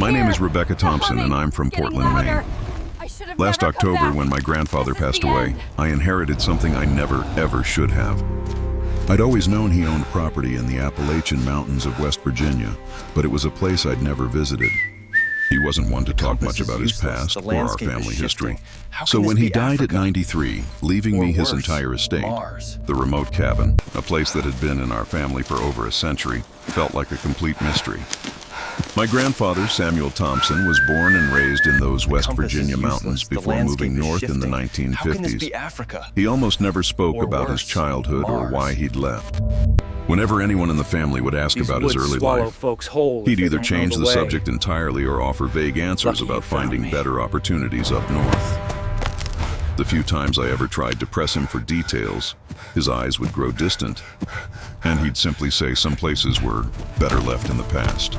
My name is Rebecca Thompson, and I'm from Portland, Maine. Last October, when my grandfather passed away, I inherited something I never, ever should have. I'd always known he owned property in the Appalachian Mountains of West Virginia, but it was a place I'd never visited. He wasn't one to talk much about his past or our family history. So when he died at 93, leaving me his entire estate, the remote cabin, a place that had been in our family for over a century, felt like a complete mystery. My grandfather, Samuel Thompson, was born and raised in those West Virginia mountains before moving north in the 1950s. He almost never spoke about his childhood or why he'd left. Whenever anyone in the family would ask about his early life, he'd either change the subject entirely or offer vague answers about finding better opportunities up north. The few times I ever tried to press him for details, his eyes would grow distant, and he'd simply say some places were better left in the past.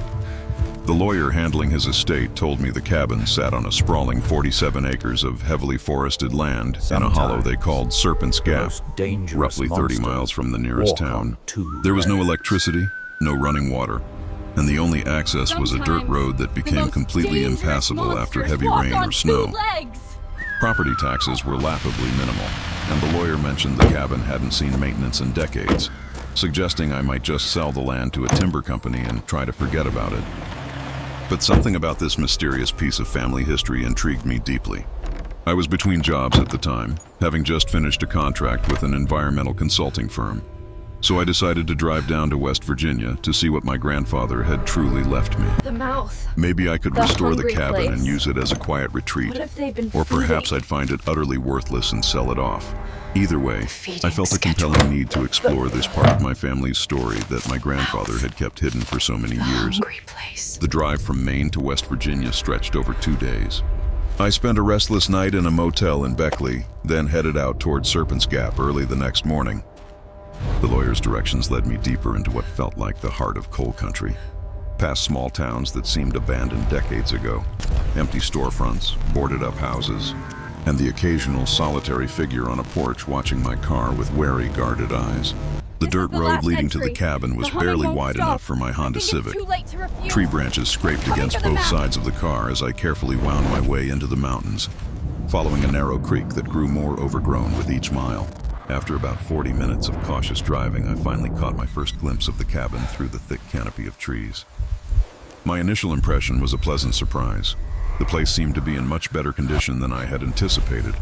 The lawyer handling his estate told me the cabin sat on a sprawling 47 acres of heavily forested land in a hollow they called Serpent's Gap, roughly 30 miles from the nearest town. There was no electricity, no running water, and the only access was a dirt road that became completely impassable after heavy rain or snow. Property taxes were laughably minimal, and the lawyer mentioned the cabin hadn't seen maintenance in decades, suggesting I might just sell the land to a timber company and try to forget about it. But something about this mysterious piece of family history intrigued me deeply. I was between jobs at the time, having just finished a contract with an environmental consulting firm. So I decided to drive down to West Virginia to see what my grandfather had truly left me. The mouth. Maybe I could restore the cabin place. and use it as a quiet retreat. What if they've been Or perhaps feeding? I'd find it utterly worthless and sell it off. Either way, Feeding I felt a schedule. compelling need to explore this part of my family's story that my grandfather had kept hidden for so many years. Hungry place. The drive from Maine to West Virginia stretched over 2 days. I spent a restless night in a motel in Beckley, then headed out toward Serpent's Gap early the next morning. The lawyer's directions led me deeper into what felt like the heart of coal country, past small towns that seemed abandoned decades ago, empty storefronts, boarded-up houses, and the occasional solitary figure on a porch watching my car with wary, guarded eyes. The dirt road leading to the cabin was barely wide enough for my Honda Civic. Tree branches scraped against both sides of the car as I carefully wound my way into the mountains, following a narrow creek that grew more overgrown with each mile. After about 40 minutes of cautious driving, I finally caught my first glimpse of the cabin through the thick canopy of trees. My initial impression was a pleasant surprise. The place seemed to be in much better condition than I had anticipated.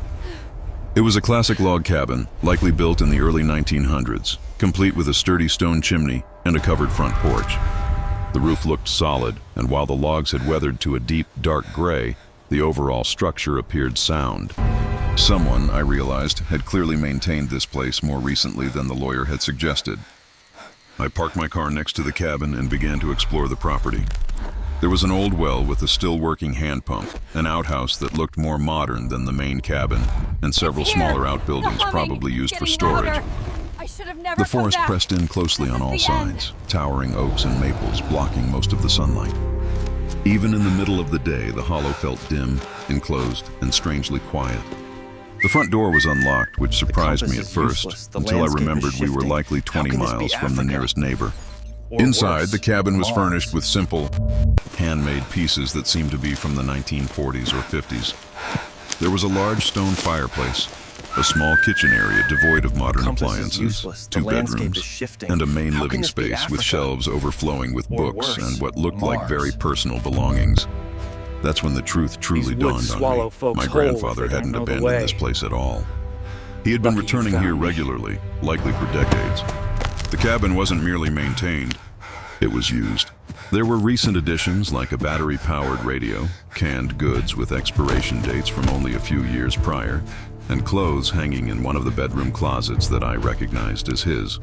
It was a classic log cabin, likely built in the early 1900s, complete with a sturdy stone chimney and a covered front porch. The roof looked solid, and while the logs had weathered to a deep, dark gray, the overall structure appeared sound. Someone, I realized, had clearly maintained this place more recently than the lawyer had suggested. I parked my car next to the cabin and began to explore the property. There was an old well with a still-working hand pump, an outhouse that looked more modern than the main cabin, and several smaller outbuildings probably used for storage. The forest pressed in closely on all sides, towering oaks and maples blocking most of the sunlight. Even in the middle of the day, the hollow felt dim, enclosed, and strangely quiet. The front door was unlocked, which surprised me at first, until I remembered we were likely 20 miles from the nearest neighbor. Inside, the cabin was furnished with simple, handmade pieces that seemed to be from the 1940s or 50s. There was a large stone fireplace, a small kitchen area devoid of modern appliances, 2 bedrooms, and a main living space with shelves overflowing with books and what looked like very personal belongings. That's when the truth truly dawned on me. My grandfather hadn't abandoned this place at all. He had been returning here regularly, likely for decades. The cabin wasn't merely maintained, it was used. There were recent additions like a battery-powered radio, canned goods with expiration dates from only a few years prior, and clothes hanging in one of the bedroom closets that I recognized as his.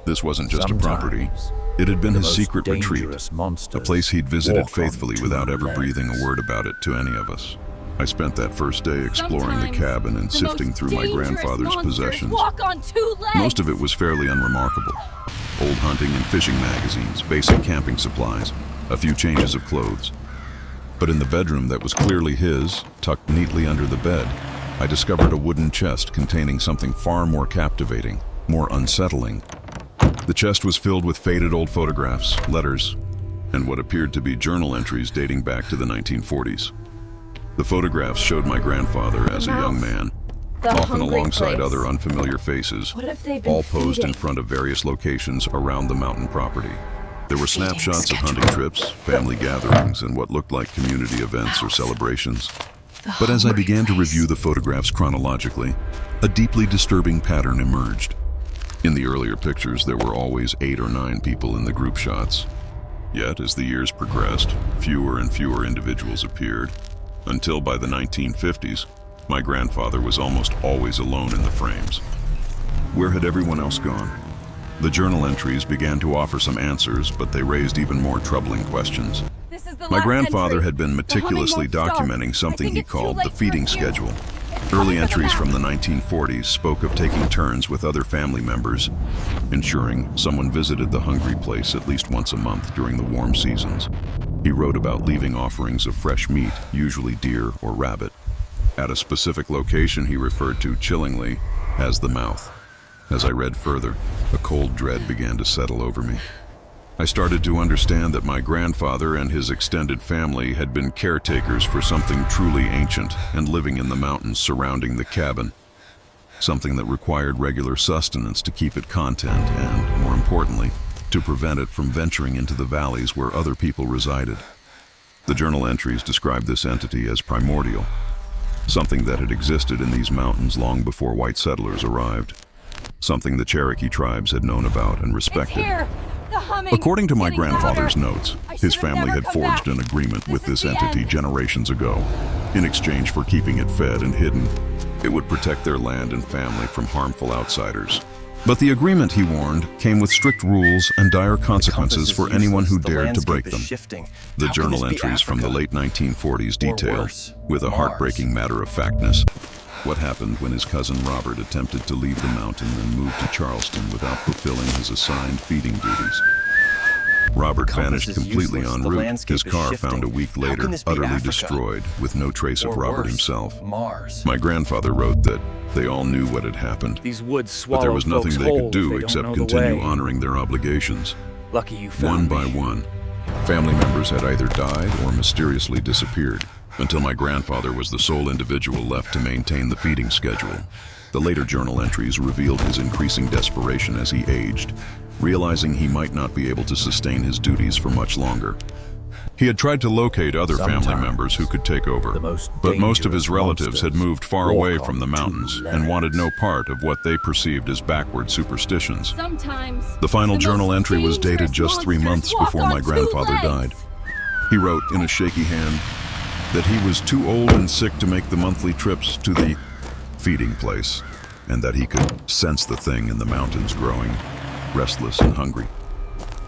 This wasn't just a property. It had been his secret retreat, a place he'd visited faithfully without ever breathing a word about it to any of us. I spent that first day exploring the cabin and sifting through my grandfather's possessions. Most of it was fairly unremarkable. Old hunting and fishing magazines, basic camping supplies, a few changes of clothes. But in the bedroom that was clearly his, tucked neatly under the bed, I discovered a wooden chest containing something far more captivating, more unsettling. The chest was filled with faded old photographs, letters, and what appeared to be journal entries dating back to the 1940s. The photographs showed my grandfather as a young man, often alongside other unfamiliar faces, all posed in front of various locations around the mountain property. There were snapshots of hunting trips, family gatherings, and what looked like community events or celebrations. But as I began to review the photographs chronologically, a deeply disturbing pattern emerged. In the earlier pictures, there were always 8 or 9 people in the group shots. Yet, as the years progressed, fewer and fewer individuals appeared, until by the 1950s, my grandfather was almost always alone in the frames. Where had everyone else gone? The journal entries began to offer some answers, but they raised even more troubling questions. My grandfather had been meticulously documenting something he called the feeding schedule. Early entries from the 1940s spoke of taking turns with other family members, ensuring someone visited the hungry place at least once a month during the warm seasons. He wrote about leaving offerings of fresh meat, usually deer or rabbit, at a specific location he referred to chillingly as the mouth. As I read further, a cold dread began to settle over me. I started to understand that my grandfather and his extended family had been caretakers for something truly ancient and living in the mountains surrounding the cabin, something that required regular sustenance to keep it content and, more importantly, to prevent it from venturing into the valleys where other people resided. The journal entries describe this entity as primordial, something that had existed in these mountains long before white settlers arrived, something the Cherokee tribes had known about and respected. According to my grandfather's notes, his family had forged an agreement with this entity generations ago. In exchange for keeping it fed and hidden, it would protect their land and family from harmful outsiders. But the agreement, he warned, came with strict rules and dire consequences for anyone who dared to break them. The journal entries from the late 1940s detail, with a heartbreaking matter-of-factness, what happened when his cousin Robert attempted to leave the mountain and move to Charleston without fulfilling his assigned feeding duties. Robert vanished completely en route, his car found a week later, utterly destroyed, with no trace of Robert himself. My grandfather wrote that they all knew what had happened, but there was nothing they could do except continue honoring their obligations. Lucky you found One by one, family members had either died or mysteriously disappeared, until my grandfather was the sole individual left to maintain the feeding schedule. The later journal entries revealed his increasing desperation as he aged, realizing he might not be able to sustain his duties for much longer. He had tried to locate other family members who could take over, but most of his relatives had moved far away from the mountains and wanted no part of what they perceived as backward superstitions. The final journal entry was dated just 3 months before my grandfather died. He wrote in a shaky hand that he was too old and sick to make the monthly trips to the feeding place, and that he could sense the thing in the mountains growing, restless and hungry.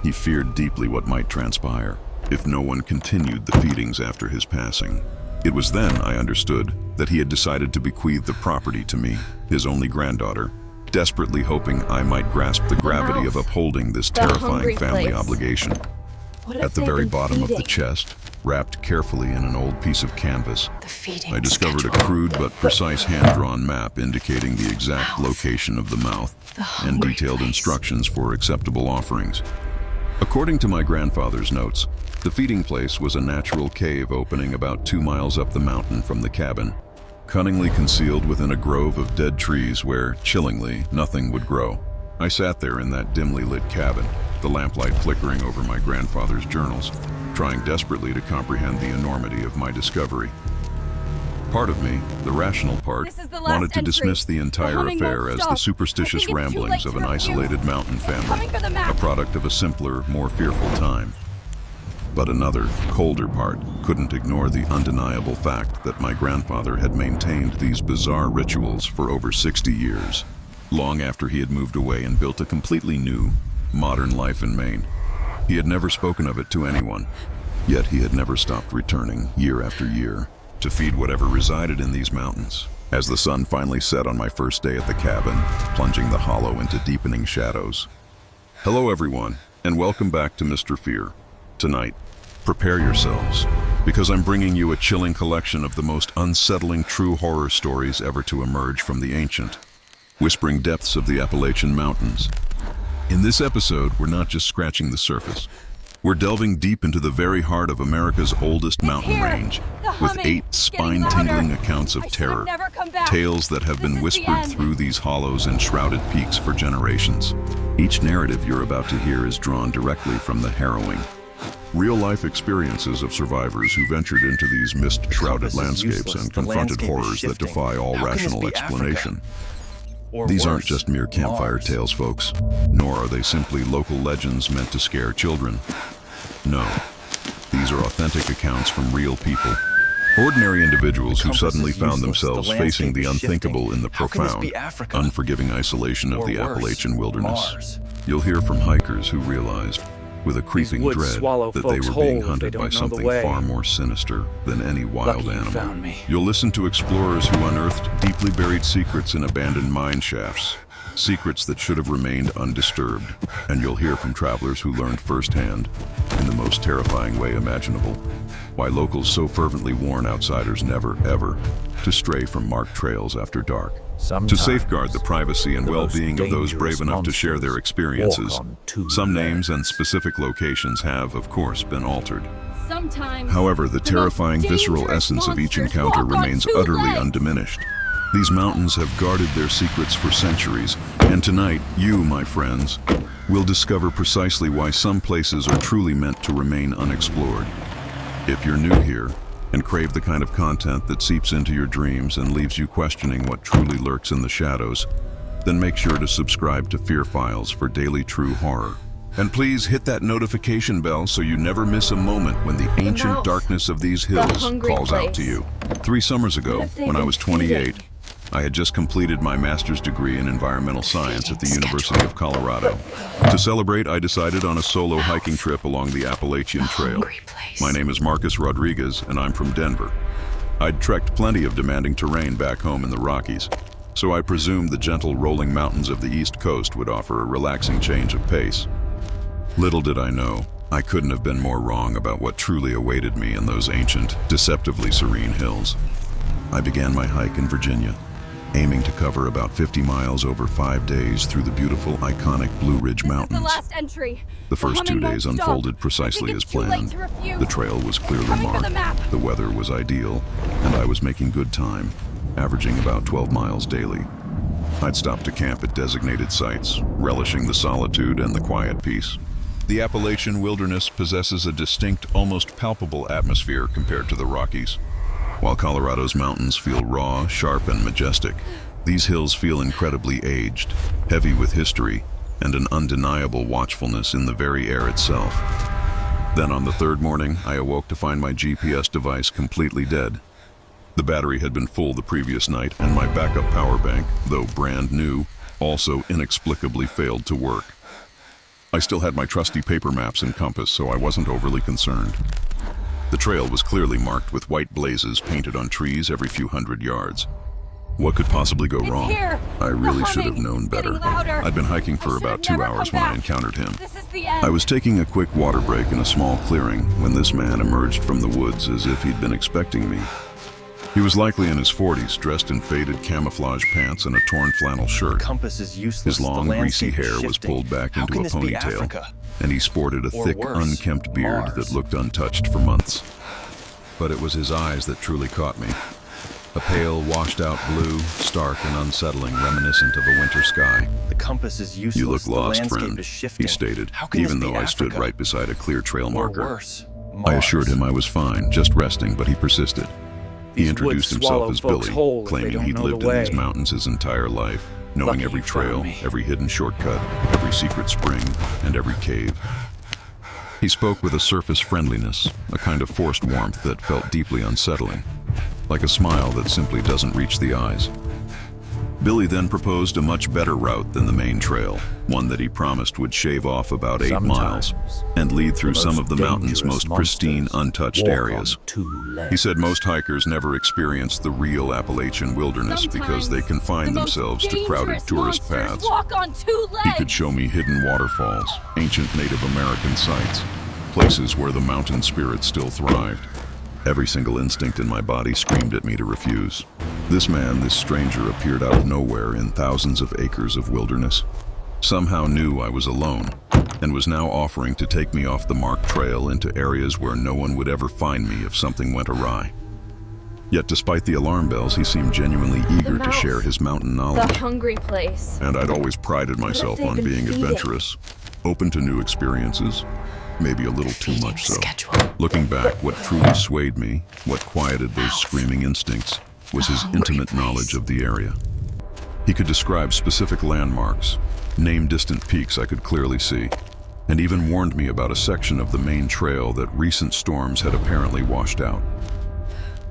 He feared deeply what might transpire if no one continued the feedings after his passing. It was then I understood that he had decided to bequeath the property to me, his only granddaughter, desperately hoping I might grasp the gravity of upholding this terrifying family obligation. At the very bottom of the chest, wrapped carefully in an old piece of canvas, I discovered a crude but precise hand-drawn map indicating the exact location of the mouth and detailed instructions for acceptable offerings. According to my grandfather's notes, the feeding place was a natural cave opening about 2 miles up the mountain from the cabin, cunningly concealed within a grove of dead trees where, chillingly, nothing would grow. I sat there in that dimly lit cabin, the lamplight flickering over my grandfather's journals, trying desperately to comprehend the enormity of my discovery. Part of me, the rational part, wanted to dismiss the entire affair as the superstitious ramblings of an isolated mountain family, a product of a simpler, more fearful time. But another, colder part couldn't ignore the undeniable fact that my grandfather had maintained these bizarre rituals for over 60 years, long after he had moved away and built a completely new, modern life in Maine. He had never spoken of it to anyone, yet he had never stopped returning, year after year, to feed whatever resided in these mountains. As the sun finally set on my first day at the cabin, plunging the hollow into deepening shadows. Hello everyone, and welcome back to Mr. Fear. Tonight, prepare yourselves, because I'm bringing you a chilling collection of the most unsettling true horror stories ever to emerge from the ancient, whispering depths of the Appalachian Mountains. In this episode, we're not just scratching the surface. We're delving deep into the very heart of America's oldest mountain range, with 8 spine-tingling accounts of terror, tales that have been whispered through these hollows and shrouded peaks for generations. Each narrative you're about to hear is drawn directly from the harrowing, real-life experiences of survivors who ventured into these mist-shrouded landscapes and confronted horrors that defy all rational explanation. These aren't just mere campfire tales, folks, nor are they simply local legends meant to scare children. No, these are authentic accounts from real people. Ordinary individuals who suddenly found themselves facing the unthinkable in the profound, unforgiving isolation of the Appalachian wilderness. You'll hear from hikers who realized, with a creeping dread, that they were being hunted by something far more sinister than any wild animal. You'll listen to explorers who unearthed deeply buried secrets in abandoned mine shafts, secrets that should have remained undisturbed. And you'll hear from travelers who learned firsthand, in the most terrifying way imaginable, why locals so fervently warn outsiders never, ever to stray from marked trails after dark. To safeguard the privacy and well-being of those brave enough to share their experiences, some names and specific locations have, of course, been altered. However, the terrifying visceral essence of each encounter remains utterly undiminished. These mountains have guarded their secrets for centuries, and tonight, you, my friends, will discover precisely why some places are truly meant to remain unexplored. If you're new here, and crave the kind of content that seeps into your dreams and leaves you questioning what truly lurks in the shadows, then make sure to subscribe to Fear Files for daily true horror. And please hit that notification bell so you never miss a moment when the ancient darkness of these hills calls out to you. 3 summers ago, when I was 28, I had just completed my master's degree in environmental science at the University of Colorado. To celebrate, I decided on a solo hiking trip along the Appalachian Trail. My name is Marcus Rodriguez, and I'm from Denver. I'd trekked plenty of demanding terrain back home in the Rockies, so I presumed the gentle rolling mountains of the East Coast would offer a relaxing change of pace. Little did I know, I couldn't have been more wrong about what truly awaited me in those ancient, deceptively serene hills. I began my hike in Virginia, aiming to cover about 50 miles over 5 days through the beautiful, iconic Blue Ridge Mountains. The first 2 days unfolded precisely as planned. The trail was clearly marked, the weather was ideal, and I was making good time, averaging about 12 miles daily. I'd stop to camp at designated sites, relishing the solitude and the quiet peace. The Appalachian wilderness possesses a distinct, almost palpable atmosphere compared to the Rockies. While Colorado's mountains feel raw, sharp, and majestic, these hills feel incredibly aged, heavy with history, and an undeniable watchfulness in the very air itself. Then on the 3rd morning, I awoke to find my GPS device completely dead. The battery had been full the previous night, and my backup power bank, though brand new, also inexplicably failed to work. I still had my trusty paper maps and compass, so I wasn't overly concerned. The trail was clearly marked with white blazes painted on trees every few hundred yards. What could possibly go wrong? I really should have known better. I'd been hiking for about 2 hours when I encountered him. I was taking a quick water break in a small clearing when this man emerged from the woods as if he'd been expecting me. He was likely in his 40s, dressed in faded camouflage pants and a torn flannel shirt. His long, greasy hair was pulled back into a ponytail, and he sported a thick, unkempt beard that looked untouched for months. But it was his eyes that truly caught me. A pale, washed-out blue, stark and unsettling, reminiscent of a winter sky. The compass is useless. "You look lost, friend," he stated, even though I stood right beside a clear trail marker. I assured him I was fine, just resting, but he persisted. He introduced himself as Billy, claiming he'd lived in these mountains his entire life, knowing every trail, every hidden shortcut, every secret spring, and every cave. He spoke with a surface friendliness, a kind of forced warmth that felt deeply unsettling, like a smile that simply doesn't reach the eyes. Billy then proposed a much better route than the main trail, one that he promised would shave off about 8 miles and lead through some of the mountain's most pristine, untouched areas. He said most hikers never experience the real Appalachian wilderness because they confine themselves to crowded tourist paths. He could show me hidden waterfalls, ancient Native American sites, places where the mountain spirit still thrived. Every single instinct in my body screamed at me to refuse. This man, this stranger, appeared out of nowhere in thousands of acres of wilderness. Somehow knew I was alone, and was now offering to take me off the marked trail into areas where no one would ever find me if something went awry. Yet despite the alarm bells, he seemed genuinely eager to share his mountain knowledge. The hungry place. And I'd always prided myself on being adventurous, open to new experiences, maybe a little too much so. Looking back, what truly swayed me, what quieted those screaming instincts, was his intimate knowledge of the area. He could describe specific landmarks, name distant peaks I could clearly see, and even warned me about a section of the main trail that recent storms had apparently washed out.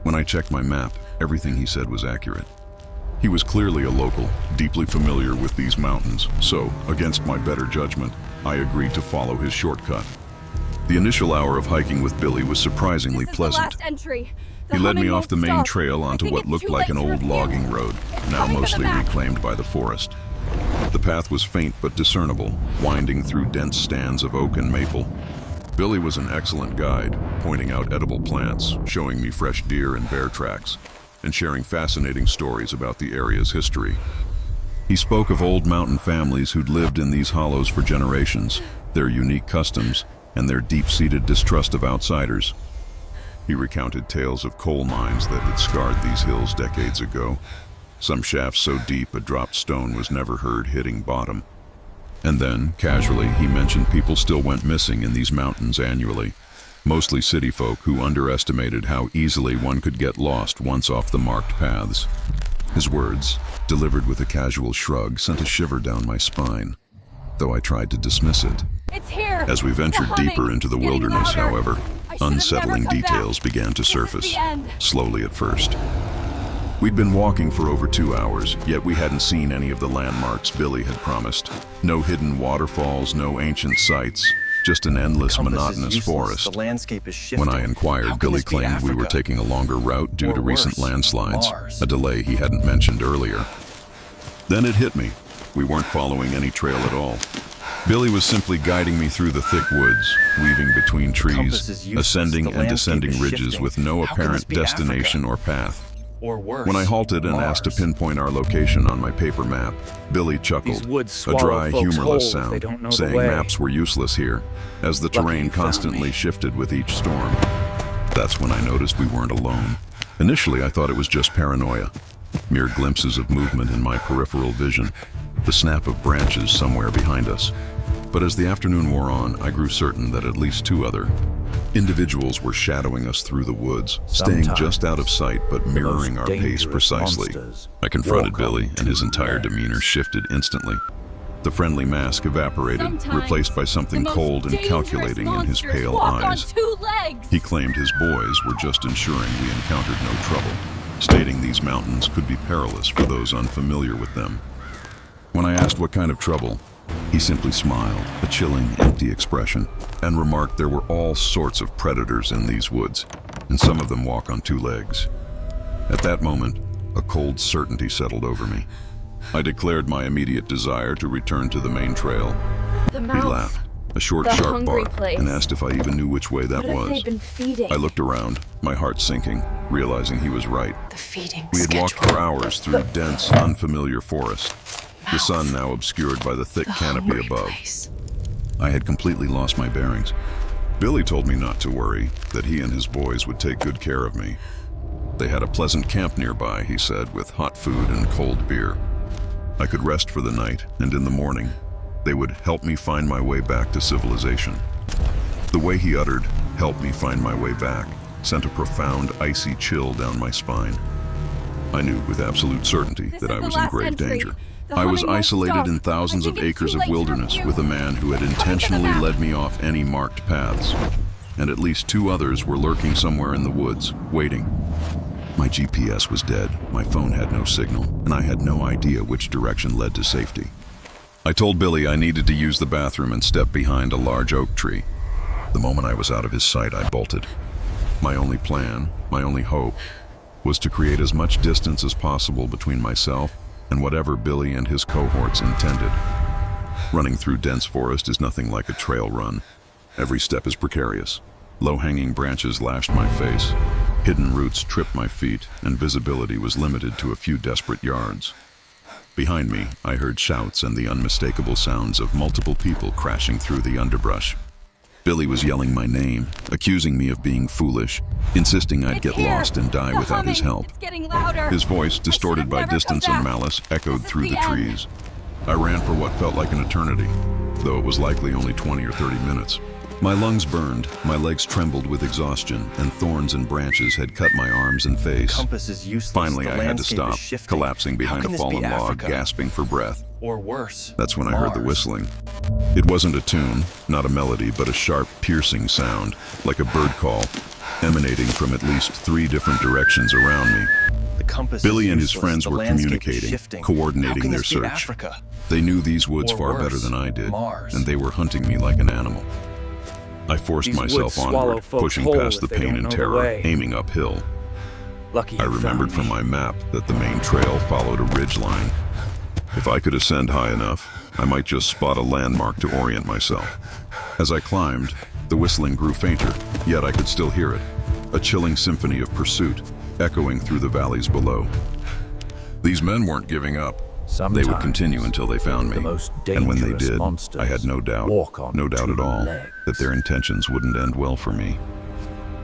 When I checked my map, everything he said was accurate. He was clearly a local, deeply familiar with these mountains, so, against my better judgment, I agreed to follow his shortcut. The initial hour of hiking with Billy was surprisingly pleasant. He led me off the main trail onto what looked like an old logging road, now mostly reclaimed by the forest. The path was faint but discernible, winding through dense stands of oak and maple. Billy was an excellent guide, pointing out edible plants, showing me fresh deer and bear tracks, and sharing fascinating stories about the area's history. He spoke of old mountain families who'd lived in these hollows for generations, their unique customs, and their deep-seated distrust of outsiders. He recounted tales of coal mines that had scarred these hills decades ago, some shafts so deep a dropped stone was never heard hitting bottom. And then, casually, he mentioned people still went missing in these mountains annually, mostly city folk who underestimated how easily one could get lost once off the marked paths. His words, delivered with a casual shrug, sent a shiver down my spine, though I tried to dismiss it. It's here. As we ventured deeper into the wilderness, however, unsettling details began to surface, slowly at first. We'd been walking for over 2 hours, yet we hadn't seen any of the landmarks Billy had promised. No hidden waterfalls, no ancient sites, just an endless, monotonous forest. The landscape is shifting. When I inquired, Billy claimed we were taking a longer route due to recent landslides, a delay he hadn't mentioned earlier. Then it hit me. We weren't following any trail at all. Billy was simply guiding me through the thick woods, weaving between trees, ascending and descending ridges with no apparent destination or path. Or worse, When I halted and asked to pinpoint our location on my paper map, Billy chuckled, a dry, humorless sound, saying maps were useless here, as the terrain constantly shifted with each storm. That's when I noticed we weren't alone. Initially, I thought it was just paranoia, mere glimpses of movement in my peripheral vision, the snap of branches somewhere behind us. But as the afternoon wore on, I grew certain that at least 2 other individuals were shadowing us through the woods, staying just out of sight but mirroring our pace precisely. I confronted Billy, and his entire demeanor shifted instantly. The friendly mask evaporated, replaced by something cold and calculating in his pale eyes. He claimed his boys were just ensuring we encountered no trouble, stating these mountains could be perilous for those unfamiliar with them. When I asked what kind of trouble, he simply smiled, a chilling, empty expression, and remarked there were all sorts of predators in these woods, and some of them walk on 2 legs. At that moment, a cold certainty settled over me. I declared my immediate desire to return to the main trail. He laughed, a short, sharp bark, and asked if I even knew which way that was. I looked around, my heart sinking, realizing he was right. We had walked for hours through dense, unfamiliar forest, the sun now obscured by the thick canopy above. I had completely lost my bearings. Billy told me not to worry, that he and his boys would take good care of me. They had a pleasant camp nearby, he said, with hot food and cold beer. I could rest for the night, and in the morning, they would help me find my way back to civilization. The way he uttered, "help me find my way back," sent a profound, icy chill down my spine. I knew with absolute certainty that I was in grave danger. I was isolated in thousands of acres of wilderness with a man who had intentionally led me off any marked paths, and at least 2 others were lurking somewhere in the woods, waiting. My GPS was dead, my phone had no signal, and I had no idea which direction led to safety. I told Billy I needed to use the bathroom and stepped behind a large oak tree. The moment I was out of his sight, I bolted. My only plan, my only hope, was to create as much distance as possible between myself and whatever Billy and his cohorts intended. Running through dense forest is nothing like a trail run. Every step is precarious. Low-hanging branches lashed my face, hidden roots tripped my feet, and visibility was limited to a few desperate yards. Behind me, I heard shouts and the unmistakable sounds of multiple people crashing through the underbrush. Billy was yelling my name, accusing me of being foolish, insisting I'd get lost and die without his help. It's getting louder. His voice, distorted by distance and malice, echoed through the trees. I ran for what felt like an eternity, though it was likely only 20 or 30 minutes. My lungs burned, my legs trembled with exhaustion, and thorns and branches had cut my arms and face. Compass is useless. Finally, I had to stop, collapsing behind a fallen log, gasping for breath. Or worse. That's when I heard the whistling. It wasn't a tune, not a melody, but a sharp, piercing sound, like a bird call, emanating from at least 3 different directions around me. The compass Billy is and his useless. friends The were landscape is communicating, shifting. coordinating How can their this be search. Africa? They knew these woods Or far better worse, than I did, Mars. and they were hunting me like an animal. I forced These myself woods swallow onward, folks pushing whole past the if they pain don't and know the terror, way. aiming uphill. Lucky I you remembered found from me. my map that the main trail followed a ridge line. If I could ascend high enough, I might just spot a landmark to orient myself. As I climbed, the whistling grew fainter, yet I could still hear it, a chilling symphony of pursuit, echoing through the valleys below. These men weren't giving up. They would continue until they found me, the most and when they dangerous did, monsters I had no doubt at all, that their intentions wouldn't end well for me.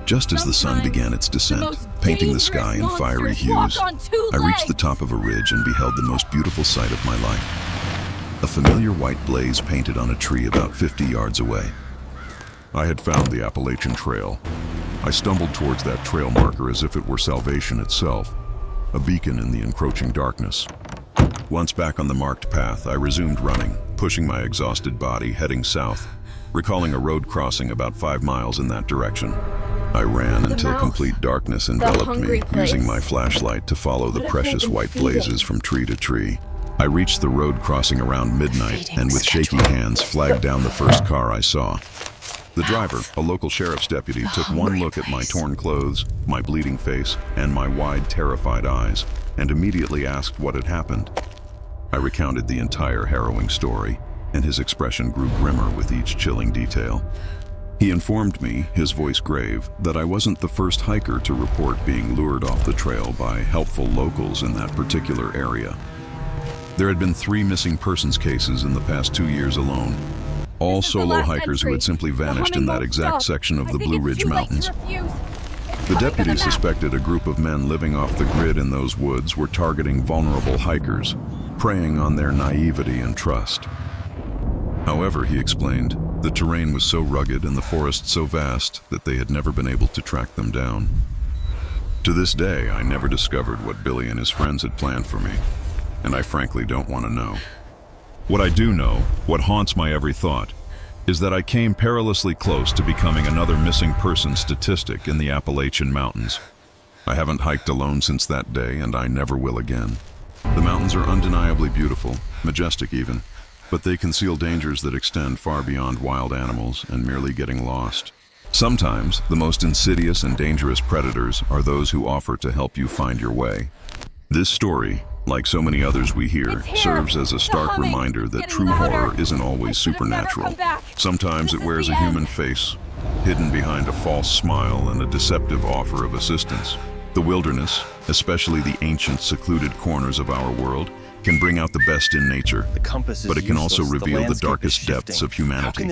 Just as the sun began its descent, painting the sky in fiery hues, I reached the top of a ridge and beheld the most beautiful sight of my life. A familiar white blaze painted on a tree about 50 yards away. I had found the Appalachian Trail. I stumbled towards that trail marker as if it were salvation itself, a beacon in the encroaching darkness. Once back on the marked path, I resumed running, pushing my exhausted body, heading south, recalling a road crossing about 5 miles in that direction. I ran until complete darkness enveloped me, using my flashlight to follow the precious white blazes from tree to tree. I reached the road crossing around midnight and with shaky hands flagged down the first car I saw. The driver, a local sheriff's deputy, took one look at my torn clothes, my bleeding face, and my wide, terrified eyes, and immediately asked what had happened. I recounted the entire harrowing story, and his expression grew grimmer with each chilling detail. He informed me, his voice grave, that I wasn't the first hiker to report being lured off the trail by helpful locals in that particular area. There had been 3 missing persons cases in the past 2 years alone, all solo hikers who had simply vanished in that exact section of the Blue Ridge Mountains. The deputy suspected a group of men living off the grid in those woods were targeting vulnerable hikers, preying on their naivety and trust. However, he explained, the terrain was so rugged and the forest so vast that they had never been able to track them down. To this day, I never discovered what Billy and his friends had planned for me, and I frankly don't want to know. What I do know, what haunts my every thought, is that I came perilously close to becoming another missing person statistic in the Appalachian Mountains. I haven't hiked alone since that day, and I never will again. The mountains are undeniably beautiful, majestic even, but they conceal dangers that extend far beyond wild animals and merely getting lost. Sometimes, the most insidious and dangerous predators are those who offer to help you find your way. This story, like so many others we hear, serves as a stark reminder that true horror isn't always supernatural. Sometimes it wears a human face, hidden behind a false smile and a deceptive offer of assistance. The wilderness, especially the ancient, secluded corners of our world, can bring out the best in nature, but it can also reveal the darkest depths of humanity.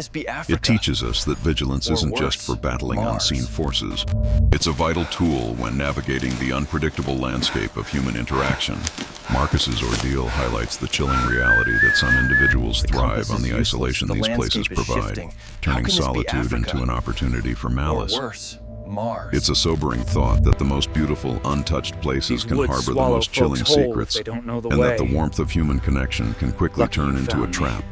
It teaches us that vigilance isn't just for battling unseen forces. It's a vital tool when navigating the unpredictable landscape of human interaction. Marcus's ordeal highlights the chilling reality that some individuals thrive on the isolation these places provide, turning solitude into an opportunity for malice. It's a sobering thought that the most beautiful, untouched places can harbor the most chilling secrets, and that the warmth of human connection can quickly turn into a trap.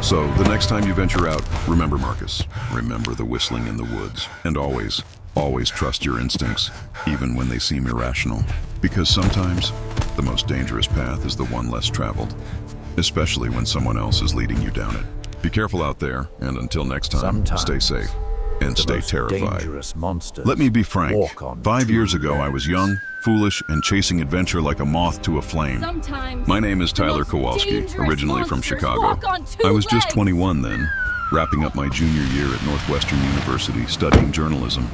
So, the next time you venture out, remember Marcus, remember the whistling in the woods, and always, always trust your instincts, even when they seem irrational. Because sometimes, the most dangerous path is the one less traveled, especially when someone else is leading you down it. Be careful out there, and until next time, stay safe. And stay terrified. Let me be frank. 5 years ago, I was young, foolish, and chasing adventure like a moth to a flame. My name is Tyler Kowalski, originally from Chicago. I was just 21 then, wrapping up my junior year at Northwestern University studying journalism.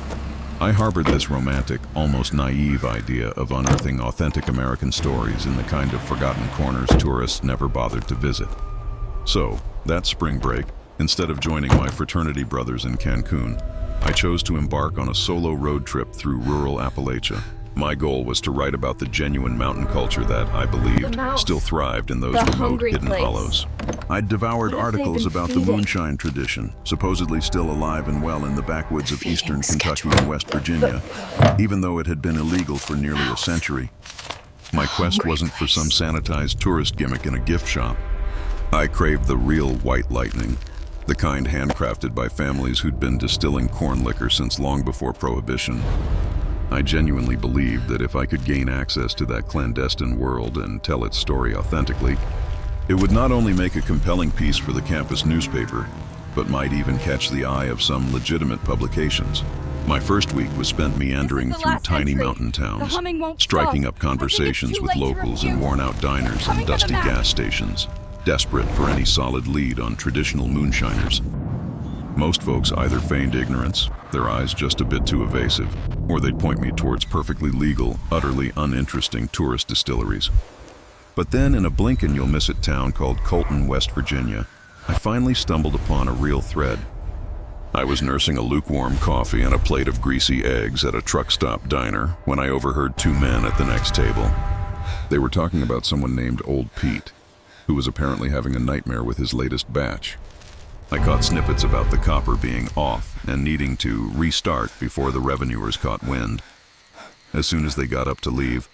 I harbored this romantic, almost naive idea of unearthing authentic American stories in the kind of forgotten corners tourists never bothered to visit. So, that spring break, instead of joining my fraternity brothers in Cancun, I chose to embark on a solo road trip through rural Appalachia. My goal was to write about the genuine mountain culture that, I believed, still thrived in those remote, hidden hollows. I'd devoured articles about the moonshine tradition, supposedly still alive and well in the backwoods of eastern Kentucky and West Virginia, even though it had been illegal for nearly a century. My quest wasn't for some sanitized tourist gimmick in a gift shop. I craved the real white lightning, the kind handcrafted by families who'd been distilling corn liquor since long before Prohibition. I genuinely believed that if I could gain access to that clandestine world and tell its story authentically, it would not only make a compelling piece for the campus newspaper, but might even catch the eye of some legitimate publications. My first week was spent meandering through tiny mountain towns, striking up conversations with locals in worn-out diners and dusty gas stations, desperate for any solid lead on traditional moonshiners. Most folks either feigned ignorance, their eyes just a bit too evasive, or they'd point me towards perfectly legal, utterly uninteresting tourist distilleries. But then, in a blink-and-you'll-miss-it town called Colton, West Virginia, I finally stumbled upon a real thread. I was nursing a lukewarm coffee and a plate of greasy eggs at a truck stop diner when I overheard two men at the next table. They were talking about someone named Old Pete, who was apparently having a nightmare with his latest batch. I caught snippets about the copper being off and needing to restart before the revenuers caught wind. As soon as they got up to leave,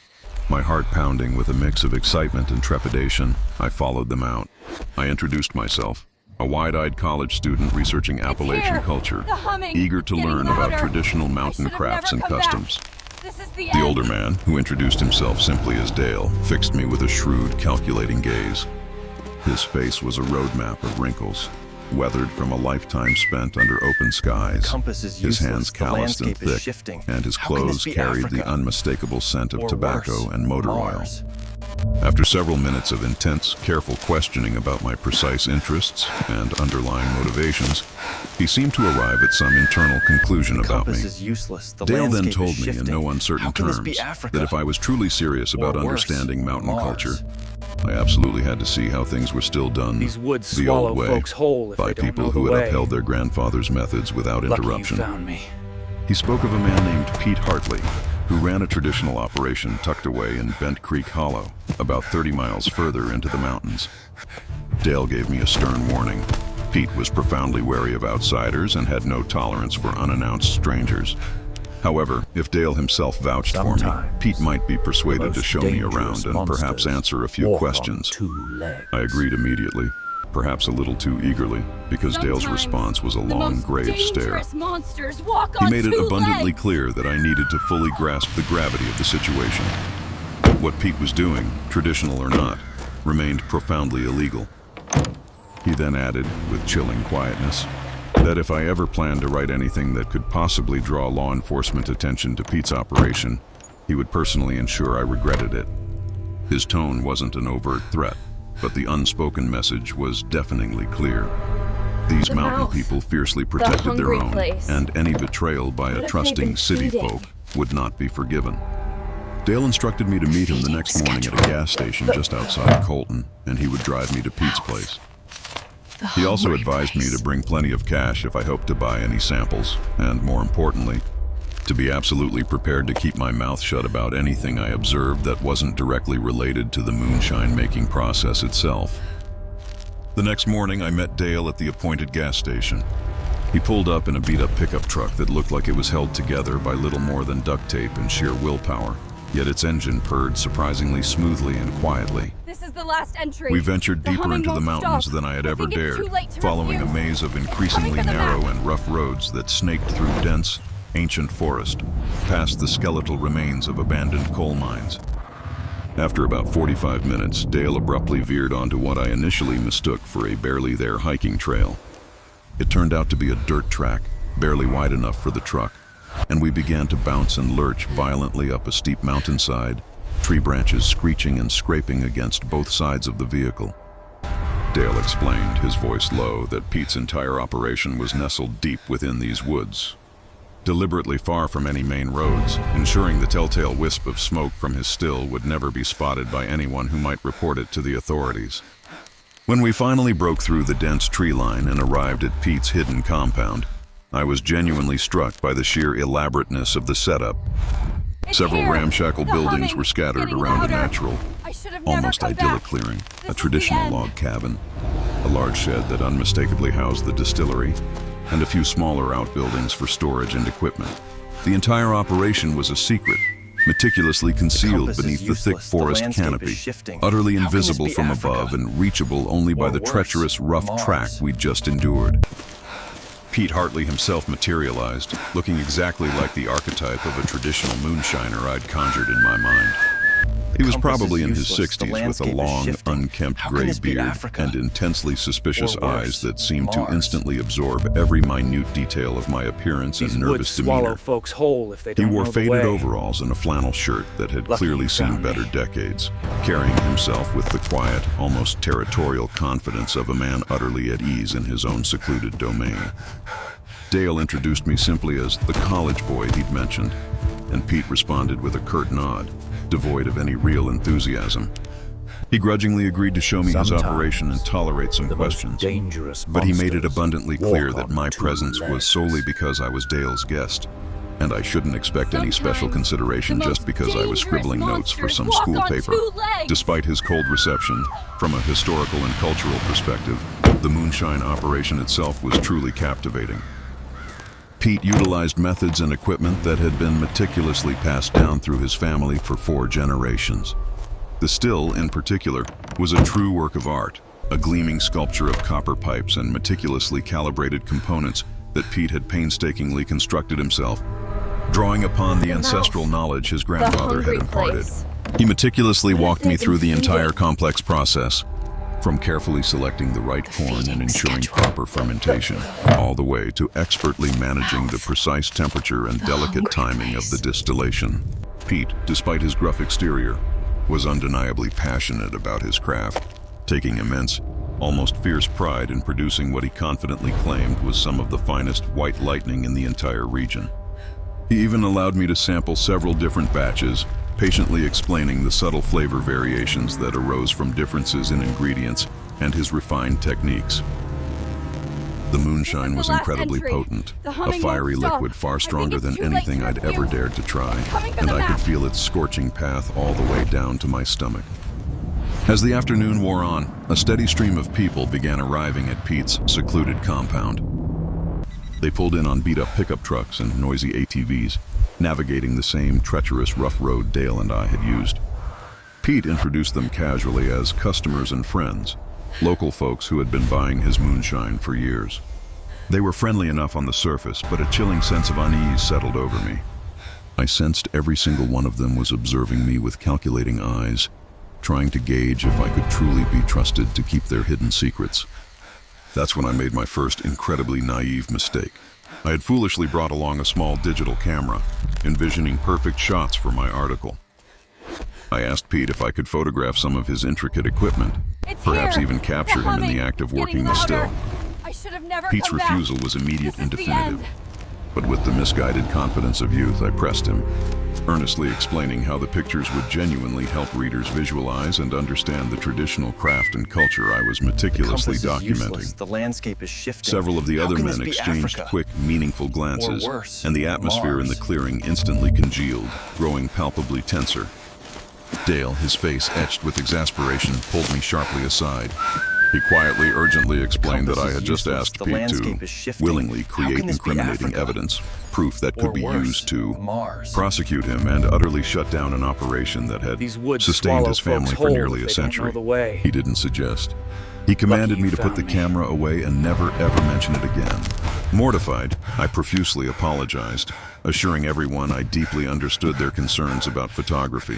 my heart pounding with a mix of excitement and trepidation, I followed them out. I introduced myself, a wide-eyed college student researching Appalachian culture, eager to learn about traditional mountain crafts and customs. The older man, who introduced himself simply as Dale, fixed me with a shrewd, calculating gaze. His face was a roadmap of wrinkles, weathered from a lifetime spent under open skies. His hands calloused and thick, and his clothes carried the unmistakable scent of tobacco and motor oil. After several minutes of intense, careful questioning about my precise interests and underlying motivations, he seemed to arrive at some internal conclusion about me. Dale then told me in no uncertain terms that if I was truly serious about understanding mountain culture, I absolutely had to see how things were still done the old way, by people who had upheld their grandfather's methods without interruption. He spoke of a man named Pete Hartley, who ran a traditional operation tucked away in Bent Creek Hollow, about 30 miles further into the mountains. Dale gave me a stern warning. Pete was profoundly wary of outsiders and had no tolerance for unannounced strangers. However, if Dale himself vouched for me, Pete might be persuaded to show me around and perhaps answer a few questions. I agreed immediately, perhaps a little too eagerly, because Dale's response was a long, grave stare. He made it abundantly clear that I needed to fully grasp the gravity of the situation. What Pete was doing, traditional or not, remained profoundly illegal. He then added, with chilling quietness, that if I ever planned to write anything that could possibly draw law enforcement attention to Pete's operation, he would personally ensure I regretted it. His tone wasn't an overt threat, but the unspoken message was deafeningly clear. These mountain people fiercely protected their own, and any betrayal by a trusting city folk would not be forgiven. Dale instructed me to meet him the next morning at a gas station just outside Colton, and he would drive me to Pete's place. He also advised me to bring plenty of cash if I hoped to buy any samples, and more importantly, to be absolutely prepared to keep my mouth shut about anything I observed that wasn't directly related to the moonshine-making process itself. The next morning, I met Dale at the appointed gas station. He pulled up in a beat-up pickup truck that looked like it was held together by little more than duct tape and sheer willpower, yet its engine purred surprisingly smoothly and quietly. This is the last entry. We ventured deeper into the mountains than I had ever dared, following a maze of increasingly narrow and rough roads that snaked through dense, ancient forest, past the skeletal remains of abandoned coal mines. After about 45 minutes, Dale abruptly veered onto what I initially mistook for a barely there hiking trail. It turned out to be a dirt track, barely wide enough for the truck, and we began to bounce and lurch violently up a steep mountainside, tree branches screeching and scraping against both sides of the vehicle. Dale explained, his voice low, that Pete's entire operation was nestled deep within these woods. deliberately far from any main roads, ensuring the telltale wisp of smoke from his still would never be spotted by anyone who might report it to the authorities. When we finally broke through the dense tree line and arrived at Pete's hidden compound, I was genuinely struck by the sheer elaborateness of the setup. Several ramshackle buildings were scattered around a natural, almost idyllic clearing, a traditional log cabin, a large shed that unmistakably housed the distillery, and a few smaller outbuildings for storage and equipment. The entire operation was a secret, meticulously concealed beneath the thick forest canopy, utterly invisible from above and reachable only by the treacherous, rough track we'd just endured. Pete Hartley himself materialized, looking exactly like the archetype of a traditional moonshiner I'd conjured in my mind. He was probably in his 60s with a long, unkempt gray beard and intensely suspicious eyes that seemed to instantly absorb every minute detail of my appearance and nervous demeanor. He wore faded overalls and a flannel shirt that had clearly seen better decades, carrying himself with the quiet, almost territorial confidence of a man utterly at ease in his own secluded domain. Dale introduced me simply as the college boy he'd mentioned, and Pete responded with a curt nod, devoid of any real enthusiasm. He grudgingly agreed to show me his operation and tolerate some questions, but he made it abundantly clear that my presence was solely because I was Dale's guest, and I shouldn't expect any special consideration just because I was scribbling notes for some school paper. Despite his cold reception, from a historical and cultural perspective, the moonshine operation itself was truly captivating. Pete utilized methods and equipment that had been meticulously passed down through his family for 4 generations. The still, in particular, was a true work of art, a gleaming sculpture of copper pipes and meticulously calibrated components that Pete had painstakingly constructed himself, drawing upon the ancestral knowledge his grandfather had imparted. He meticulously walked me through the entire complex process, from carefully selecting the right corn and ensuring proper fermentation, all the way to expertly managing the precise temperature and delicate timing of the distillation. Pete, despite his gruff exterior, was undeniably passionate about his craft, taking immense, almost fierce pride in producing what he confidently claimed was some of the finest white lightning in the entire region. He even allowed me to sample several different batches, patiently explaining the subtle flavor variations that arose from differences in ingredients and his refined techniques. The moonshine was incredibly potent, a fiery liquid far stronger than anything I'd ever dared to try, and I could feel its scorching path all the way down to my stomach. As the afternoon wore on, a steady stream of people began arriving at Pete's secluded compound. They pulled in on beat-up pickup trucks and noisy ATVs, navigating the same treacherous rough road Dale and I had used. Pete introduced them casually as customers and friends, local folks who had been buying his moonshine for years. They were friendly enough on the surface, but a chilling sense of unease settled over me. I sensed every single one of them was observing me with calculating eyes, trying to gauge if I could truly be trusted to keep their hidden secrets. That's when I made my first incredibly naive mistake. I had foolishly brought along a small digital camera, envisioning perfect shots for my article. I asked Pete if I could photograph some of his intricate equipment, perhaps even capture him in the act of working the still. Pete's refusal was immediate and definitive, but with the misguided confidence of youth, I pressed him, earnestly explaining how the pictures would genuinely help readers visualize and understand the traditional craft and culture I was meticulously documenting. The landscape is shifting. Several of the other men exchanged quick, meaningful glances, and the atmosphere in the clearing instantly congealed, growing palpably tenser. Dale, his face etched with exasperation, pulled me sharply aside. He quietly, urgently explained that I had just asked Pete to willingly create incriminating evidence, proof that could be used to prosecute him and utterly shut down an operation that had sustained his family for nearly a century. He didn't suggest. He commanded me to put the camera away and never ever mention it again. Mortified, I profusely apologized, assuring everyone I deeply understood their concerns about photography.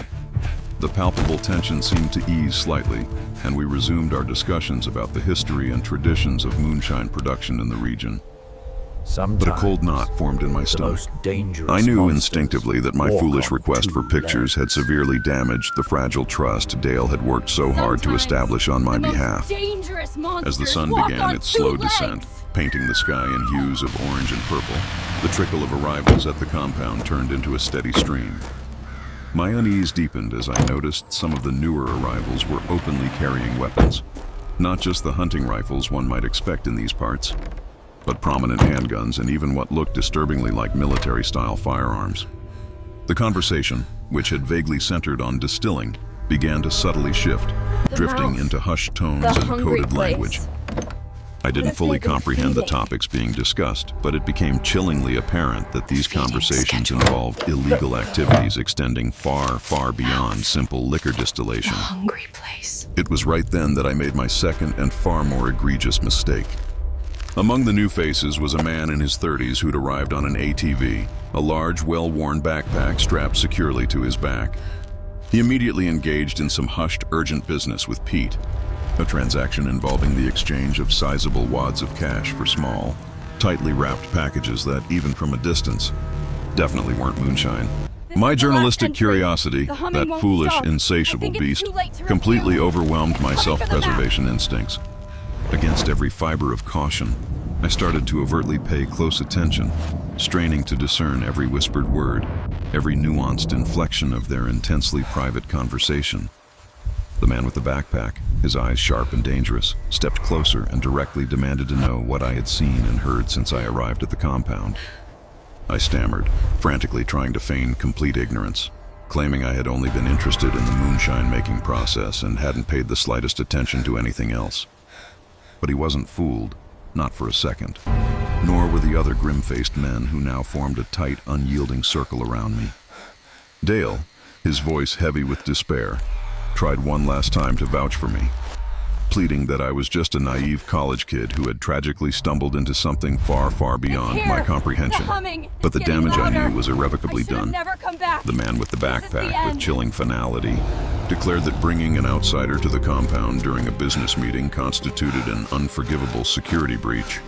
The palpable tension seemed to ease slightly, and we resumed our discussions about the history and traditions of moonshine production in the region. But a cold knot formed in my stomach. I knew instinctively that my foolish request for pictures had severely damaged the fragile trust Dale had worked so hard to establish on my behalf. As the sun began its slow descent, painting the sky in hues of orange and purple. The trickle of arrivals at the compound turned into a steady stream. My unease deepened as I noticed some of the newer arrivals were openly carrying weapons. Not just the hunting rifles one might expect in these parts, but prominent handguns and even what looked disturbingly like military-style firearms. The conversation, which had vaguely centered on distilling, began to subtly shift, drifting into hushed tones and coded language. I didn't fully comprehend the topics being discussed, but it became chillingly apparent that these conversations involved illegal activities extending far, far beyond simple liquor distillation. The hungry place. It was right then that I made my second and far more egregious mistake. Among the new faces was a man in his 30s who'd arrived on an ATV, a large, well-worn backpack strapped securely to his back. He immediately engaged in some hushed, urgent business with Pete, a transaction involving the exchange of sizable wads of cash for small, tightly wrapped packages that, even from a distance, definitely weren't moonshine. My journalistic curiosity, that foolish, insatiable beast, completely overwhelmed my self-preservation instincts. Against every fiber of caution, I started to overtly pay close attention, straining to discern every whispered word, every nuanced inflection of their intensely private conversation. The man with the backpack, his eyes sharp and dangerous, stepped closer and directly demanded to know what I had seen and heard since I arrived at the compound. I stammered, frantically trying to feign complete ignorance, claiming I had only been interested in the moonshine-making process and hadn't paid the slightest attention to anything else. But he wasn't fooled, not for a second, nor were the other grim-faced men who now formed a tight, unyielding circle around me. Dale, his voice heavy with despair, tried one last time to vouch for me, pleading that I was just a naive college kid who had tragically stumbled into something far, far beyond my comprehension. But the damage I knew was irrevocably done. The man with the backpack, with chilling finality, declared that bringing an outsider to the compound during a business meeting constituted an unforgivable security breach,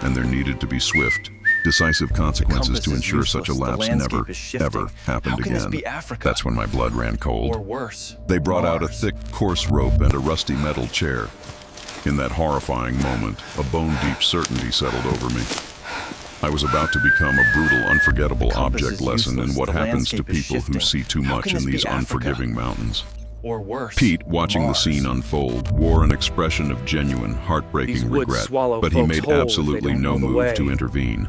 and there needed to be swift, decisive consequences to ensure such a lapse never, ever happened again. That's when my blood ran cold. Or worse, They brought out a thick, coarse rope and a rusty metal chair. In that horrifying moment, a bone-deep certainty settled over me. I was about to become a brutal, unforgettable object lesson in what happens to people who see too much in these unforgiving mountains. Or worse, Pete, watching the Mars. scene unfold, wore an expression of genuine, These heartbreaking woods regret, swallow but he folks made whole if they absolutely don't no know the move way. to intervene.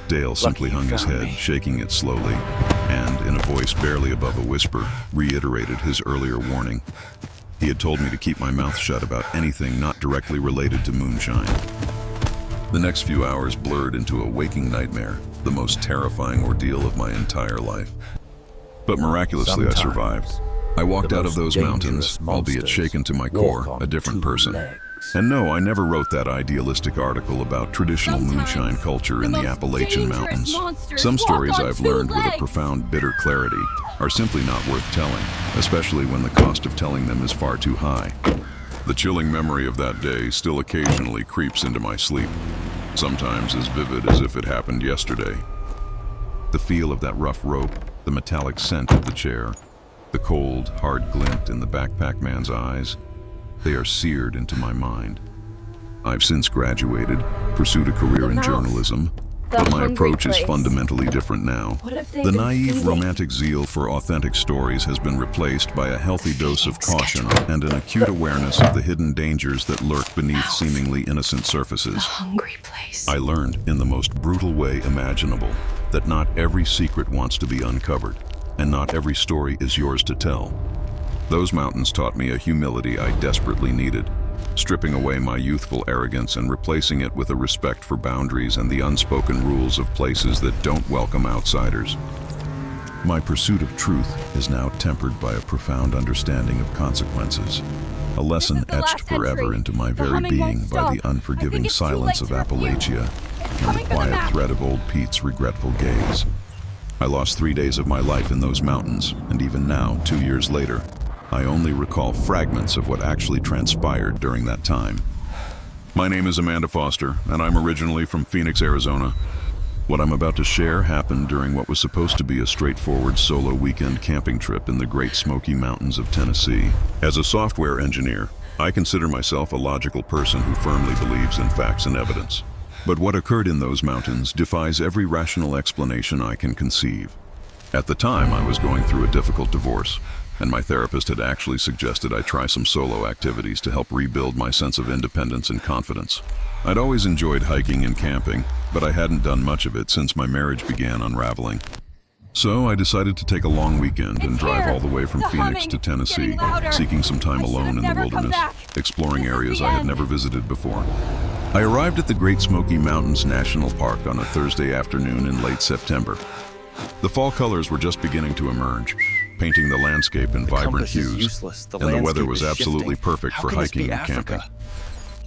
Dale simply you hung his found head, me. shaking it slowly, and, in a voice barely above a whisper, reiterated his earlier warning. He had told me to keep my mouth shut about anything not directly related to moonshine. The next few hours blurred into a waking nightmare, the most terrifying ordeal of my entire life. But miraculously, I survived. I walked out of those mountains, albeit shaken to my core, a different person. And no, I never wrote that idealistic article about traditional moonshine culture in the Appalachian Mountains. Some stories I've learned with a profound, bitter clarity are simply not worth telling, especially when the cost of telling them is far too high. The chilling memory of that day still occasionally creeps into my sleep, sometimes as vivid as if it happened yesterday. The feel of that rough rope, the metallic scent of the chair, the cold, hard glint in the backpack man's eyes, they are seared into my mind. I've since graduated, pursued a career in journalism, but my approach is fundamentally different now. The naive, romantic zeal for authentic stories has been replaced by a healthy dose of caution and an acute awareness of the hidden dangers that lurk beneath seemingly innocent surfaces. Hungry place. I learned, in the most brutal way imaginable, that not every secret wants to be uncovered, and not every story is yours to tell. Those mountains taught me a humility I desperately needed, stripping away my youthful arrogance and replacing it with a respect for boundaries and the unspoken rules of places that don't welcome outsiders. My pursuit of truth is now tempered by a profound understanding of consequences, a lesson etched forever into my very being by the unforgiving silence of Appalachia and the quiet threat of old Pete's regretful gaze. I lost 3 days of my life in those mountains, and even now, 2 years later, I only recall fragments of what actually transpired during that time. My name is Amanda Foster, and I'm originally from Phoenix, Arizona. What I'm about to share happened during what was supposed to be a straightforward solo weekend camping trip in the Great Smoky Mountains of Tennessee. As a software engineer, I consider myself a logical person who firmly believes in facts and evidence. But what occurred in those mountains defies every rational explanation I can conceive. At the time, I was going through a difficult divorce, and my therapist had actually suggested I try some solo activities to help rebuild my sense of independence and confidence. I'd always enjoyed hiking and camping, but I hadn't done much of it since my marriage began unraveling. So I decided to take a long weekend and drive all the way from Phoenix to Tennessee, seeking some time alone in the wilderness, exploring areas I had never visited before. I arrived at the Great Smoky Mountains National Park on a Thursday afternoon in late September. The fall colors were just beginning to emerge, painting the landscape in vibrant hues, and the weather was absolutely perfect for hiking and camping.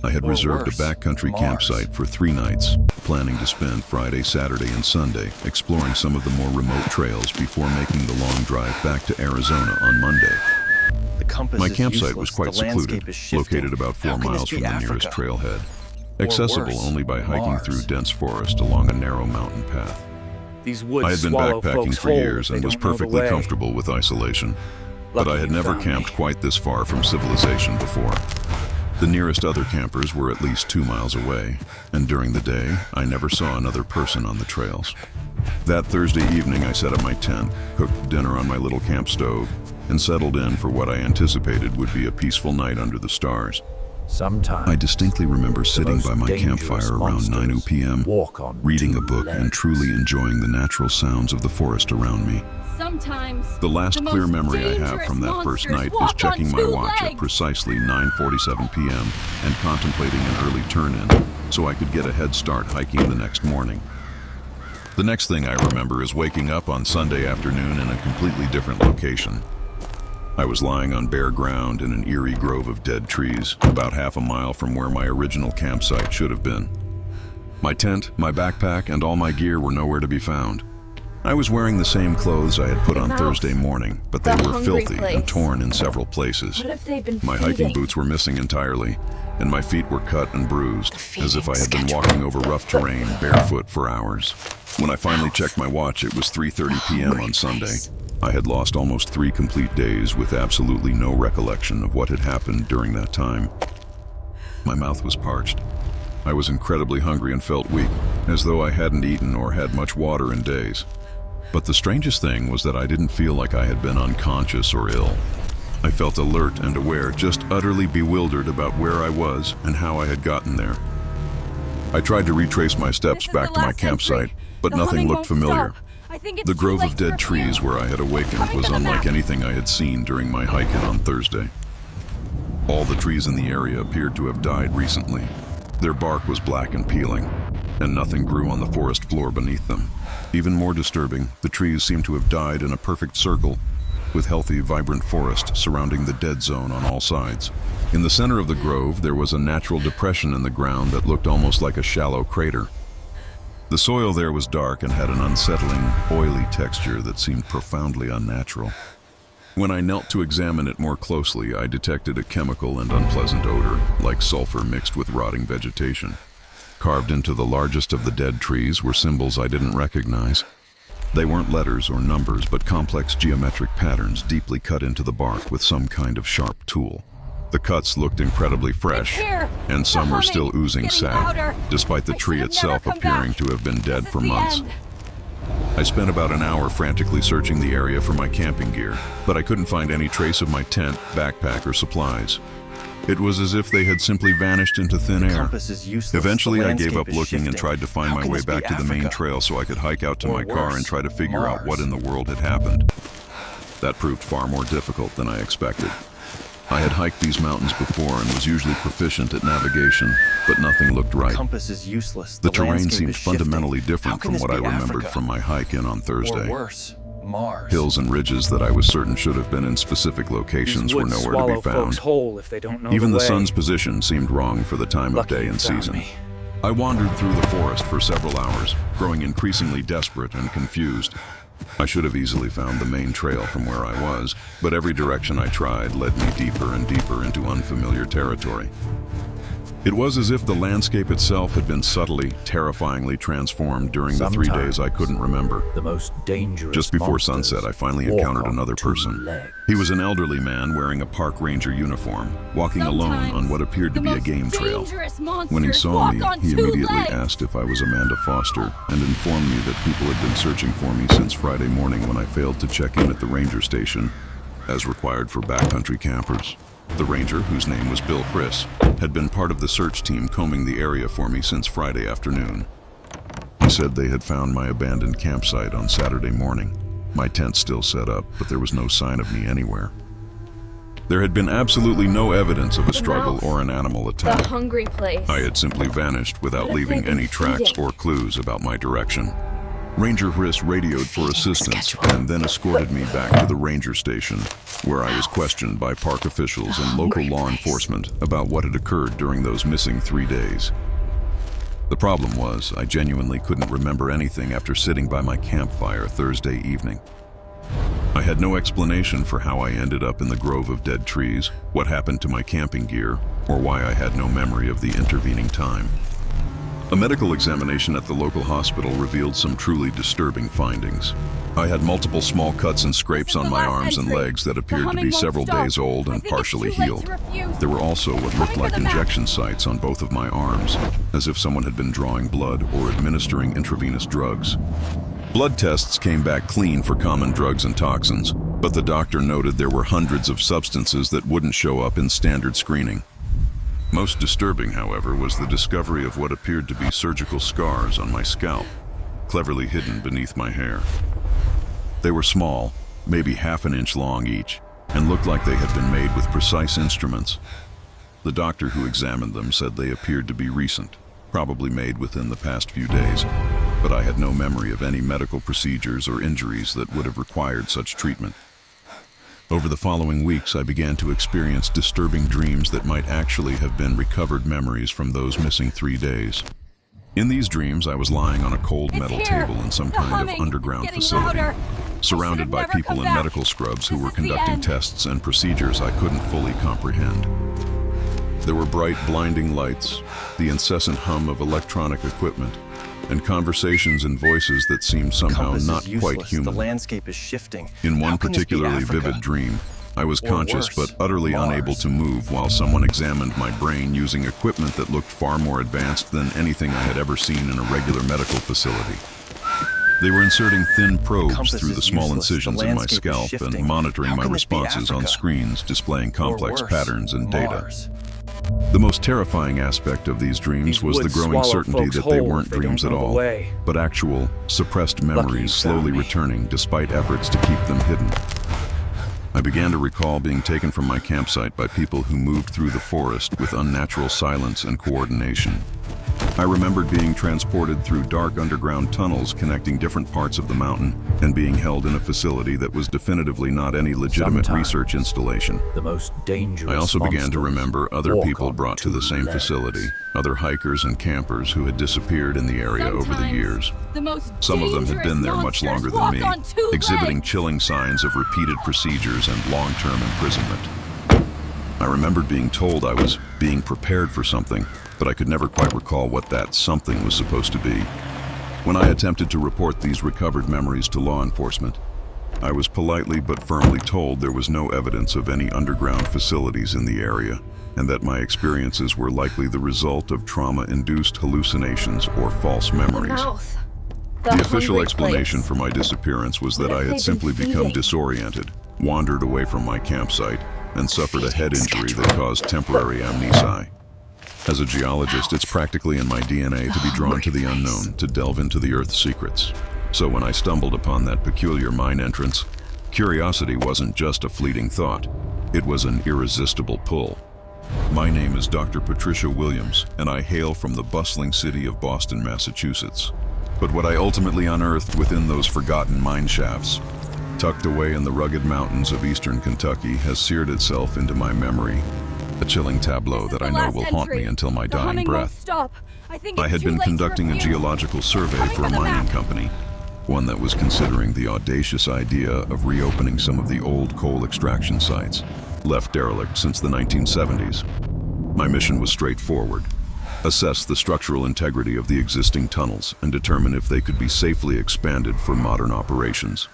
I had reserved a backcountry campsite for 3 nights, planning to spend Friday, Saturday, and Sunday exploring some of the more remote trails before making the long drive back to Arizona on Monday. My campsite was quite secluded, located about 4 miles from the nearest trailhead, accessible only by hiking through dense forest along a narrow mountain path. I had been backpacking for years and was perfectly comfortable with isolation, but I had never camped quite this far from civilization before. The nearest other campers were at least 2 miles away, and during the day, I never saw another person on the trails. That Thursday evening, I set up my tent, cooked dinner on my little camp stove, and settled in for what I anticipated would be a peaceful night under the stars. I distinctly remember sitting by my campfire around 9 p.m., reading a book and truly enjoying the natural sounds of the forest around me. The last clear memory I have from that first night is checking my watch at precisely 9:47 p.m. and contemplating an early turn-in so I could get a head start hiking the next morning. The next thing I remember is waking up on Sunday afternoon in a completely different location. I was lying on bare ground in an eerie grove of dead trees, about half a mile from where my original campsite should have been. My tent, my backpack, and all my gear were nowhere to be found. I was wearing the same clothes I had put on Thursday morning, but they were filthy and torn in several places. My hiking boots were missing entirely, and my feet were cut and bruised, as if I had been walking over rough terrain barefoot for hours. When I finally checked my watch, it was 3:30 p.m. on Sunday. I had lost almost 3 complete days with absolutely no recollection of what had happened during that time. My mouth was parched. I was incredibly hungry and felt weak, as though I hadn't eaten or had much water in days. But the strangest thing was that I didn't feel like I had been unconscious or ill. I felt alert and aware, just utterly bewildered about where I was and how I had gotten there. I tried to retrace my steps back to my campsite, but nothing looked familiar. The grove of dead trees where I had awakened was unlike anything I had seen during my hike-in on Thursday. All the trees in the area appeared to have died recently. Their bark was black and peeling, and nothing grew on the forest floor beneath them. Even more disturbing, the trees seemed to have died in a perfect circle, with healthy, vibrant forest surrounding the dead zone on all sides. In the center of the grove, there was a natural depression in the ground that looked almost like a shallow crater. The soil there was dark and had an unsettling, oily texture that seemed profoundly unnatural. When I knelt to examine it more closely, I detected a chemical and unpleasant odor, like sulfur mixed with rotting vegetation. Carved into the largest of the dead trees were symbols I didn't recognize. They weren't letters or numbers, but complex geometric patterns deeply cut into the bark with some kind of sharp tool. The cuts looked incredibly fresh, and some were still oozing sap, despite the tree itself appearing to have been dead for months. I spent about an hour frantically searching the area for my camping gear, but I couldn't find any trace of my tent, backpack, or supplies. It was as if they had simply vanished into thin air. Eventually, I gave up looking and tried to find my way back to the main trail so I could hike out to my car and try to figure out what in the world had happened. That proved far more difficult than I expected. I had hiked these mountains before and was usually proficient at navigation, but nothing looked right. The terrain seemed fundamentally different from what I remembered from my hike-in on Thursday. Hills and ridges that I was certain should have been in specific locations were nowhere to be found. Even the sun's position seemed wrong for the time of day and season. I wandered through the forest for several hours, growing increasingly desperate and confused. I should have easily found the main trail from where I was, but every direction I tried led me deeper and deeper into unfamiliar territory. It was as if the landscape itself had been subtly, terrifyingly transformed during the 3 days I couldn't remember. The most dangerous Just before monsters sunset, I finally walk encountered on another 2 person. legs. He was an elderly man wearing a park ranger uniform, walking alone on what appeared to be a game trail. When he saw me, he immediately asked if I was Amanda Foster and informed me that people had been searching for me since Friday morning when I failed to check in at the ranger station, as required for backcountry campers. The ranger, whose name was Bill Chris, had been part of the search team combing the area for me since Friday afternoon. He said they had found my abandoned campsite on Saturday morning. My tent still set up, but there was no sign of me anywhere. There had been absolutely no evidence of a struggle or an animal attack. The hungry place. I had simply vanished without What if leaving they've been any tracks feeding? or clues about my direction. Ranger Chris radioed for assistance and then escorted me back to the ranger station, where I was questioned by park officials and local law enforcement about what had occurred during those missing 3 days. The problem was, I genuinely couldn't remember anything after sitting by my campfire Thursday evening. I had no explanation for how I ended up in the grove of dead trees, what happened to my camping gear, or why I had no memory of the intervening time. A medical examination at the local hospital revealed some truly disturbing findings. I had multiple small cuts and scrapes on my arms and legs that appeared to be several days old and partially healed. There were also what looked like injection sites on both of my arms, as if someone had been drawing blood or administering intravenous drugs. Blood tests came back clean for common drugs and toxins, but the doctor noted there were hundreds of substances that wouldn't show up in standard screening. Most disturbing, however, was the discovery of what appeared to be surgical scars on my scalp, cleverly hidden beneath my hair. They were small, maybe half an inch long each, and looked like they had been made with precise instruments. The doctor who examined them said they appeared to be recent, probably made within the past few days, but I had no memory of any medical procedures or injuries that would have required such treatment. Over the following weeks, I began to experience disturbing dreams that might actually have been recovered memories from those missing 3 days. In these dreams, I was lying on a cold metal table in some kind of underground facility, surrounded by people in medical scrubs who were conducting tests and procedures I couldn't fully comprehend. There were bright, blinding lights, the incessant hum of electronic equipment, and conversations and voices that seemed somehow Compass not is useless. quite human. The landscape is shifting. In one How can this be particularly Africa? vivid dream, I was Or conscious worse, but utterly Mars. unable to move while someone examined my brain using equipment that looked far more advanced than anything I had ever seen in a regular medical facility. They were inserting thin probes compass through is the small useless. The incisions in my landscape is scalp shifting. and monitoring How my can this be responses on Africa? screens displaying Or complex worse, patterns and data. Mars. The most terrifying aspect of these dreams These was the woods growing swallow certainty folks that they whole weren't if they dreams don't at know the all, way. but actual, suppressed memories you slowly found me. returning despite efforts to keep them hidden. I began to recall being taken from my campsite by people who moved through the forest with unnatural silence and coordination. I remembered being transported through dark underground tunnels connecting different parts of the mountain and being held in a facility that was definitively not any legitimate Sometimes research installation. The most dangerous I also began to monsters remember other walk people on brought to 2 the same legs. facility, other hikers and campers who had disappeared in the area over the years. Some of them had been there much longer than me, exhibiting chilling signs of repeated procedures and long-term imprisonment. I remembered being told I was being prepared for something, but I could never quite recall what that something was supposed to be. When I attempted to report these recovered memories to law enforcement, I was politely but firmly told there was no evidence of any underground facilities in the area, and that my experiences were likely the result of trauma-induced hallucinations or false memories. The official explanation for my disappearance was that I had simply become disoriented, wandered away from my campsite, and suffered a head injury that caused temporary amnesia. As a geologist, it's practically in my DNA to be drawn to the unknown, to delve into the Earth's secrets. So when I stumbled upon that peculiar mine entrance, curiosity wasn't just a fleeting thought, it was an irresistible pull. My name is Dr. Patricia Williams, and I hail from the bustling city of Boston, Massachusetts. But what I ultimately unearthed within those forgotten mine shafts, tucked away in the rugged mountains of eastern Kentucky, has seared itself into my memory, a chilling tableau that I know will haunt me until my dying breath. I had been conducting a geological survey for a mining company, one that was considering the audacious idea of reopening some of the old coal extraction sites, left derelict since the 1970s. My mission was straightforward: assess the structural integrity of the existing tunnels and determine if they could be safely expanded for modern operations.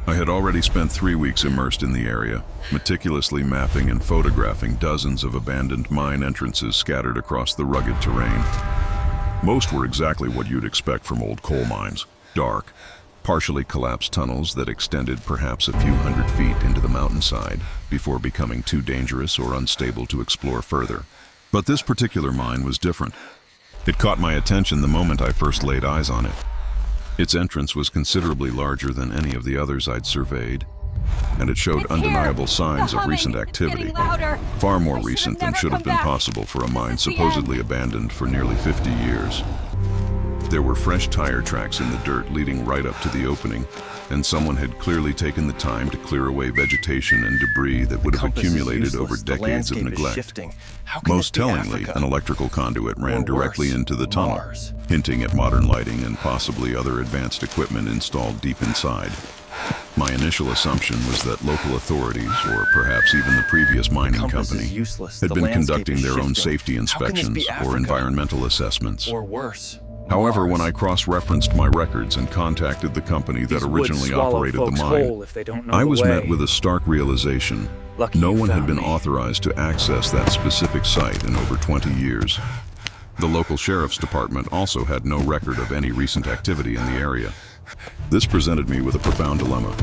I had already spent 3 weeks immersed in the area, meticulously mapping and photographing dozens of abandoned mine entrances scattered across the rugged terrain. Most were exactly what you'd expect from old coal mines: dark, partially collapsed tunnels that extended perhaps a few hundred feet into the mountainside before becoming too dangerous or unstable to explore further. But this particular mine was different. It caught my attention the moment I first laid eyes on it. Its entrance was considerably larger than any of the others I'd surveyed, and it showed undeniable signs of recent activity, far more recent than should have been possible for a mine supposedly abandoned for nearly 50 years. There were fresh tire tracks in the dirt leading right up to the opening, and someone had clearly taken the time to clear away vegetation and debris that would have accumulated over decades of neglect. Most tellingly, an electrical conduit ran directly into the tunnel, hinting at modern lighting and possibly other advanced equipment installed deep inside. My initial assumption was that local authorities, or perhaps even the previous mining company, had been conducting their own safety inspections or environmental assessments. Or worse. However, when I cross-referenced my records and contacted the company that originally operated the mine, I was met with a stark realization: no one had been authorized to access that specific site in over 20 years. The local sheriff's department also had no record of any recent activity in the area. This presented me with a profound dilemma.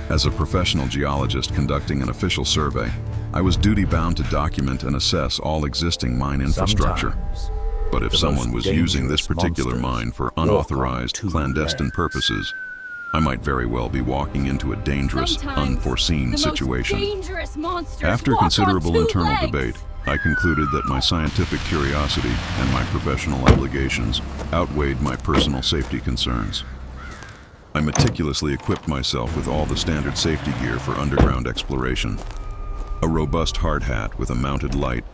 As a professional geologist conducting an official survey, I was duty-bound to document and assess all existing mine infrastructure. But if someone was using this particular mine for unauthorized, clandestine purposes, I might very well be walking into a dangerous, unforeseen situation. After considerable internal debate, I concluded that my scientific curiosity and my professional obligations outweighed my personal safety concerns. I meticulously equipped myself with all the standard safety gear for underground exploration: a robust hard hat with a mounted light,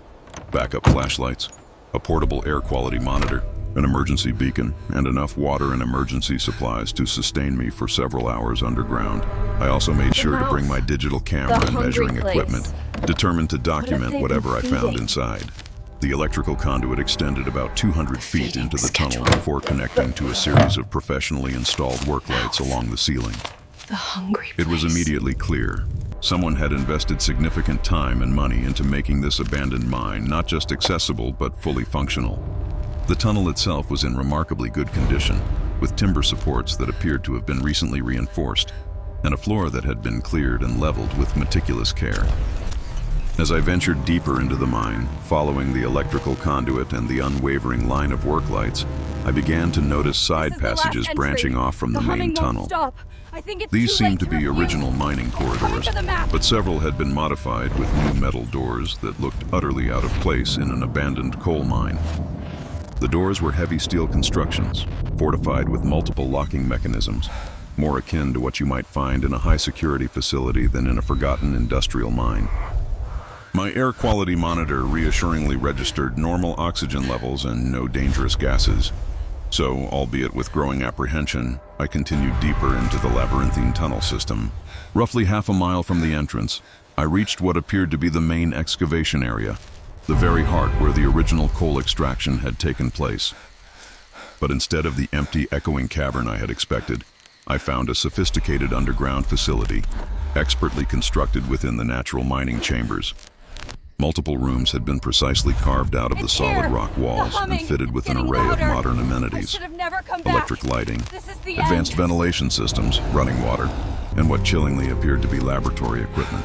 backup flashlights, a portable air quality monitor, an emergency beacon, and enough water and emergency supplies to sustain me for several hours underground. I also made sure to bring my digital camera and measuring equipment, determined to document whatever I found inside. The electrical conduit extended about 200 feet into the tunnel before connecting to a series of professionally installed work lights along the ceiling. The hungry place. It was immediately clear: someone had invested significant time and money into making this abandoned mine not just accessible but fully functional. The tunnel itself was in remarkably good condition, with timber supports that appeared to have been recently reinforced, and a floor that had been cleared and leveled with meticulous care. As I ventured deeper into the mine, following the electrical conduit and the unwavering line of work lights, I began to notice side passages branching off from the main tunnel. These seemed to be original mining corridors, but several had been modified with new metal doors that looked utterly out of place in an abandoned coal mine. The doors were heavy steel constructions, fortified with multiple locking mechanisms, more akin to what you might find in a high-security facility than in a forgotten industrial mine. My air quality monitor reassuringly registered normal oxygen levels and no dangerous gases. So, albeit with growing apprehension, I continued deeper into the labyrinthine tunnel system. Roughly half a mile from the entrance, I reached what appeared to be the main excavation area, the very heart where the original coal extraction had taken place. But instead of the empty, echoing cavern I had expected, I found a sophisticated underground facility, expertly constructed within the natural mining chambers. Multiple rooms had been precisely carved out of the solid rock walls and fitted with an array of modern amenities: electric lighting, advanced ventilation systems, running water, and what chillingly appeared to be laboratory equipment.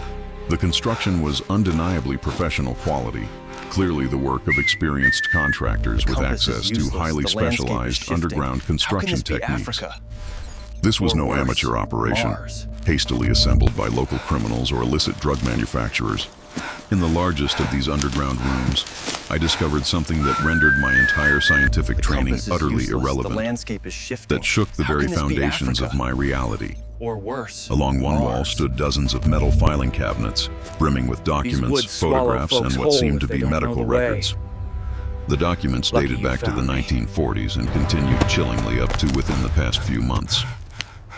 The construction was undeniably professional quality, clearly the work of experienced contractors with access to highly specialized underground construction techniques. This was no amateur operation, hastily assembled by local criminals or illicit drug manufacturers. In the largest of these underground rooms, I discovered something that rendered my entire scientific training utterly irrelevant, that shook the very foundations of my reality. Or worse. Along one wall stood dozens of metal filing cabinets, brimming with documents, photographs, and what seemed to be medical records. The documents dated back to the 1940s and continued chillingly up to within the past few months.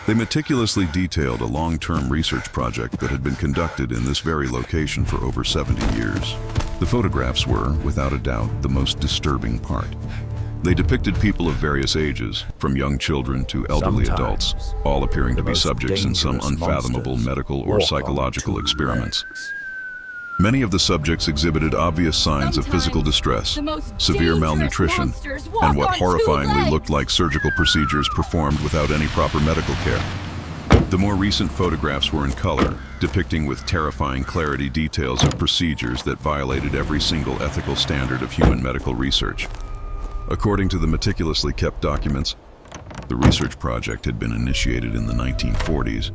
They meticulously detailed a long-term research project that had been conducted in this very location for over 70 years. The photographs were, without a doubt, the most disturbing part. They depicted people of various ages, from young children to elderly adults, all appearing to be subjects in some unfathomable medical or psychological experiments. Many of the subjects exhibited obvious signs of physical distress, severe malnutrition, and what horrifyingly looked like surgical procedures performed without any proper medical care. The more recent photographs were in color, depicting with terrifying clarity details of procedures that violated every single ethical standard of human medical research. According to the meticulously kept documents, the research project had been initiated in the 1940s,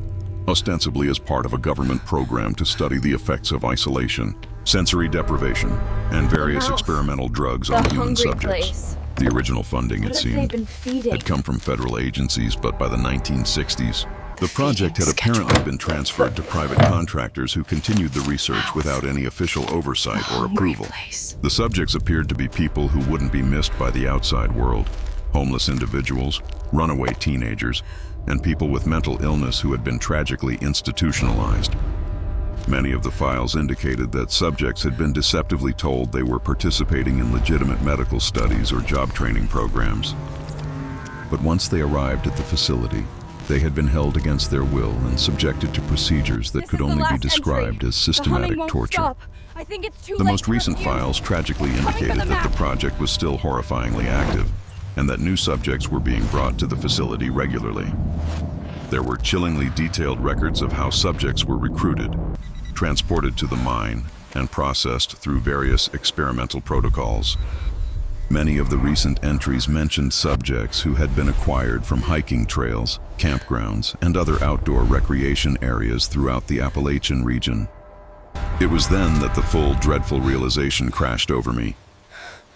ostensibly as part of a government program to study the effects of isolation, sensory deprivation, and various experimental drugs on human subjects. The original funding, it seemed, had come from federal agencies, but by the 1960s, the project had apparently been transferred to private contractors who continued the research without any official oversight or approval. The subjects appeared to be people who wouldn't be missed by the outside world, homeless individuals, runaway teenagers, and people with mental illness who had been tragically institutionalized. Many of the files indicated that subjects had been deceptively told they were participating in legitimate medical studies or job training programs. But once they arrived at the facility, they had been held against their will and subjected to procedures that could only be described as systematic torture. The most recent files tragically indicated that the project was still horrifyingly active, and that new subjects were being brought to the facility regularly. There were chillingly detailed records of how subjects were recruited, transported to the mine, and processed through various experimental protocols. Many of the recent entries mentioned subjects who had been acquired from hiking trails, campgrounds, and other outdoor recreation areas throughout the Appalachian region. It was then that the full, dreadful realization crashed over me.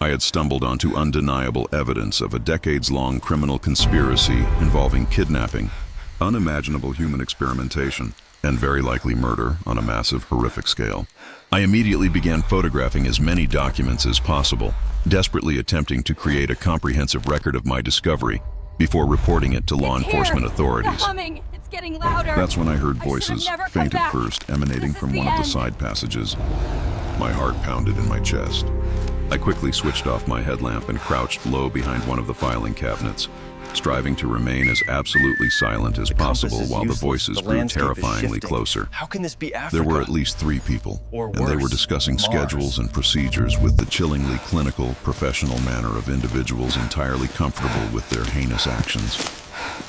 I had stumbled onto undeniable evidence of a decades-long criminal conspiracy involving kidnapping, unimaginable human experimentation, and very likely murder on a massive, horrific scale. I immediately began photographing as many documents as possible, desperately attempting to create a comprehensive record of my discovery before reporting it to law enforcement authorities. It's getting louder. That's when I heard voices, faint at first, emanating from one of the side passages. My heart pounded in my chest. I quickly switched off my headlamp and crouched low behind one of the filing cabinets, striving to remain as absolutely silent as possible while the voices grew terrifyingly closer. How can this be Africa? There were at least 3 people, Or and they were worse, discussing Mars. schedules and procedures with the chillingly clinical, professional manner of individuals entirely comfortable with their heinous actions.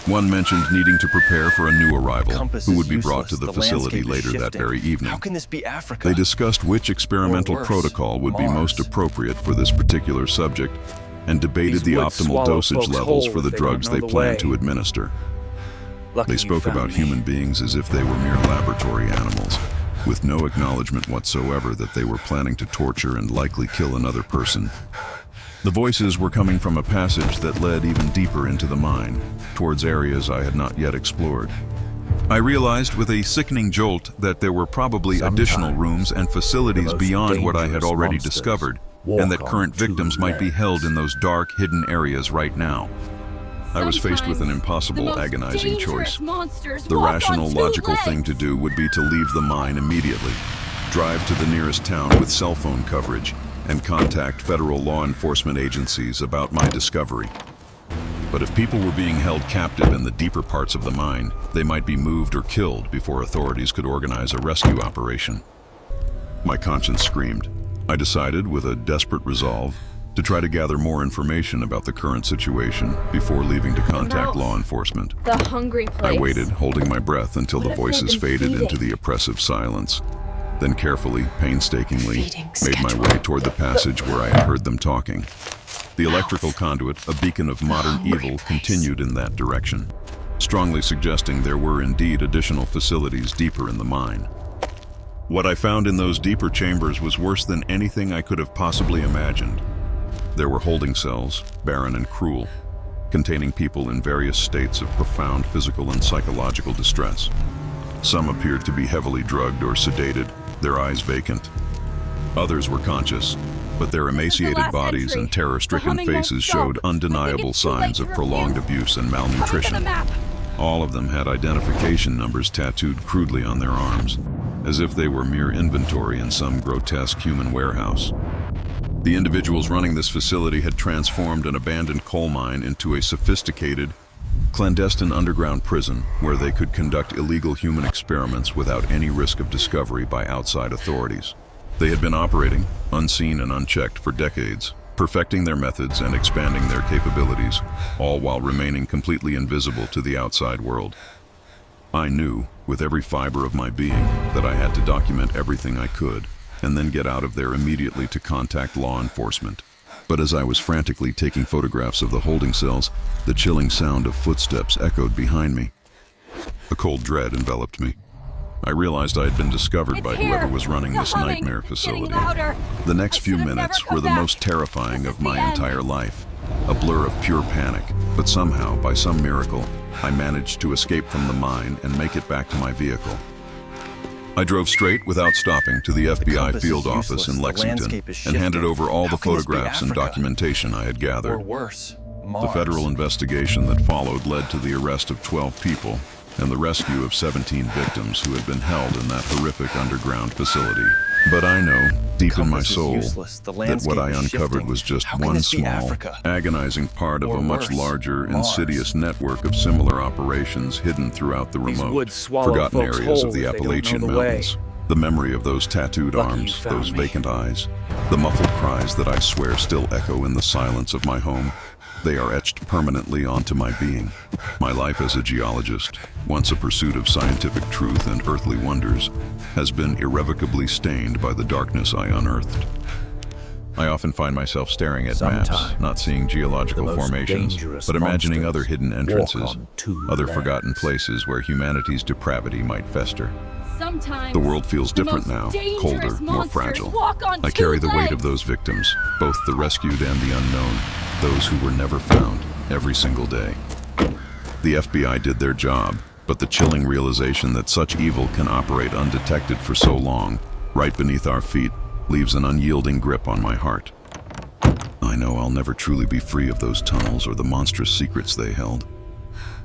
One mentioned needing to prepare for a new arrival Compass who is would be brought to useless. the facility landscape is later that shifting. very evening. How can this be Africa? They discussed which experimental Or worse, protocol would be most Mars. appropriate for this particular subject, and debated These the would optimal swallow dosage folks levels whole for the if they drugs don't know they the planned way. to administer. Lucky They you spoke found about me. human beings as if they were mere laboratory animals, with no acknowledgement whatsoever that they were planning to torture and likely kill another person. The voices were coming from a passage that led even deeper into the mine, towards areas I had not yet explored. I realized with a sickening jolt that there were probably additional Sometimes rooms and facilities the most beyond what I had dangerous already monsters discovered, walk and that on current 2 victims might be legs. held in those dark, hidden areas right now. I was faced with an impossible, agonizing choice. The rational, logical thing to do would be to leave the mine immediately, drive to the nearest town with cell phone coverage, and contact federal law enforcement agencies about my discovery. But if people were being held captive in the deeper parts of the mine, they might be moved or killed before authorities could organize a rescue operation. My conscience screamed. I decided, with a desperate resolve, to try to gather more information about the current situation before leaving to contact law enforcement. The hungry place. I waited, holding my breath until the What if they've voices been faded feeding? into the oppressive silence. Then carefully, painstakingly, Feeding made my schedule. way toward the passage where I had heard them talking. The electrical conduit, a beacon of modern hungry evil, place. continued in that direction, strongly suggesting there were indeed additional facilities deeper in the mine. What I found in those deeper chambers was worse than anything I could have possibly imagined. There were holding cells, barren and cruel, containing people in various states of profound physical and psychological distress. Some appeared to be heavily drugged or sedated, their eyes vacant. Others were conscious, but their emaciated last bodies entry. and terror-stricken The humming won't faces stop. showed I think undeniable it's too late signs to of prolonged refuse. abuse and Look at the malnutrition. map. All of them had identification numbers tattooed crudely on their arms, as if they were mere inventory in some grotesque human warehouse. The individuals running this facility had transformed an abandoned coal mine into a sophisticated, clandestine underground prison where they could conduct illegal human experiments without any risk of discovery by outside authorities. They had been operating, unseen and unchecked, for decades, perfecting their methods and expanding their capabilities, all while remaining completely invisible to the outside world. I knew, with every fiber of my being, that I had to document everything I could, and then get out of there immediately to contact law enforcement. But as I was frantically taking photographs of the holding cells, the chilling sound of footsteps echoed behind me. A cold dread enveloped me. I realized I had been discovered by whoever was running this nightmare facility. The next few minutes were the most terrifying of my entire life. A blur of pure panic, but somehow, by some miracle, I managed to escape from the mine and make it back to my vehicle. I drove straight, without stopping, to the FBI field office in Lexington and handed over all the photographs and documentation I had gathered. Or worse, The Mars. federal investigation that followed led to the arrest of 12 people and the rescue of 17 victims who had been held in that horrific underground facility. But I know, deep in my Compass is soul, useless. The that landscape what I is uncovered shifting. was just How can one this be small, Africa? agonizing part of Or a much worse, larger, Mars. insidious network of similar operations hidden throughout the These remote, woods swallow forgotten folks areas whole of the if they don't know Appalachian the way. Mountains. The memory of those tattooed Lucky you arms, found those me. vacant eyes, the muffled cries that I swear still echo in the silence of my home, they are etched permanently onto my being. My life as a geologist, once a pursuit of scientific truth and earthly wonders, has been irrevocably stained by the darkness I unearthed. I often find myself staring at maps, Sometimes not seeing geological the most formations, dangerous but imagining monsters other hidden walk entrances, on two other legs. forgotten places where humanity's depravity might fester. Sometimes The world feels the different most now, dangerous colder, more monsters fragile. walk on I two carry the weight legs. of those victims, both the rescued and the unknown, those who were never found, every single day. The FBI did their job, but the chilling realization that such evil can operate undetected for so long, right beneath our feet, leaves an unyielding grip on my heart. I know I'll never truly be free of those tunnels or the monstrous secrets they held.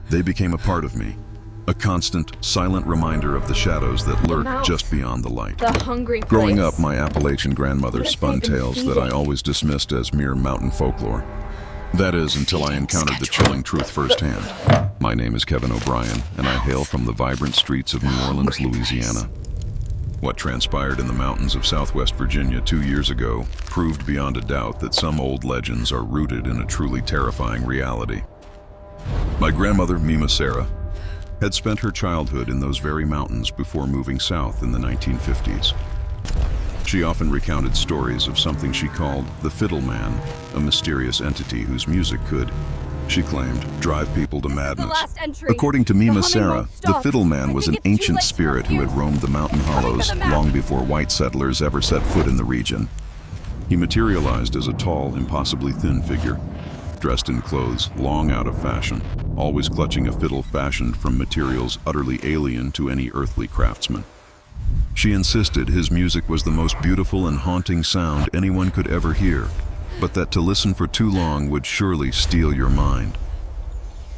They became a part of me, a constant, silent reminder of the shadows that lurk mouse. just beyond the light. The hungry place. Growing up, my Appalachian grandmother What have spun they been tales that I feeding? always dismissed as mere mountain folklore. That is, until I encountered the chilling truth firsthand. My name is Kevin O'Brien, and I hail from the vibrant streets of New Orleans, Louisiana. What transpired in the mountains of Southwest Virginia 2 years ago proved beyond a doubt that some old legends are rooted in a truly terrifying reality. My grandmother, Mima Sarah, had spent her childhood in those very mountains before moving south in the 1950s. She often recounted stories of something she called the Fiddle Man, a mysterious entity whose music could, she claimed, drive people to The madness. last entry. According to The Mima humming Sarah, won't the stop. Fiddle Man I was think an it's too ancient late to spirit who had refuse. roamed the mountain Coming to hollows the map. long before white settlers ever set foot in the region. He materialized as a tall, impossibly thin figure, dressed in clothes long out of fashion, always clutching a fiddle fashioned from materials utterly alien to any earthly craftsman. She insisted his music was the most beautiful and haunting sound anyone could ever hear, but that to listen for too long would surely steal your mind.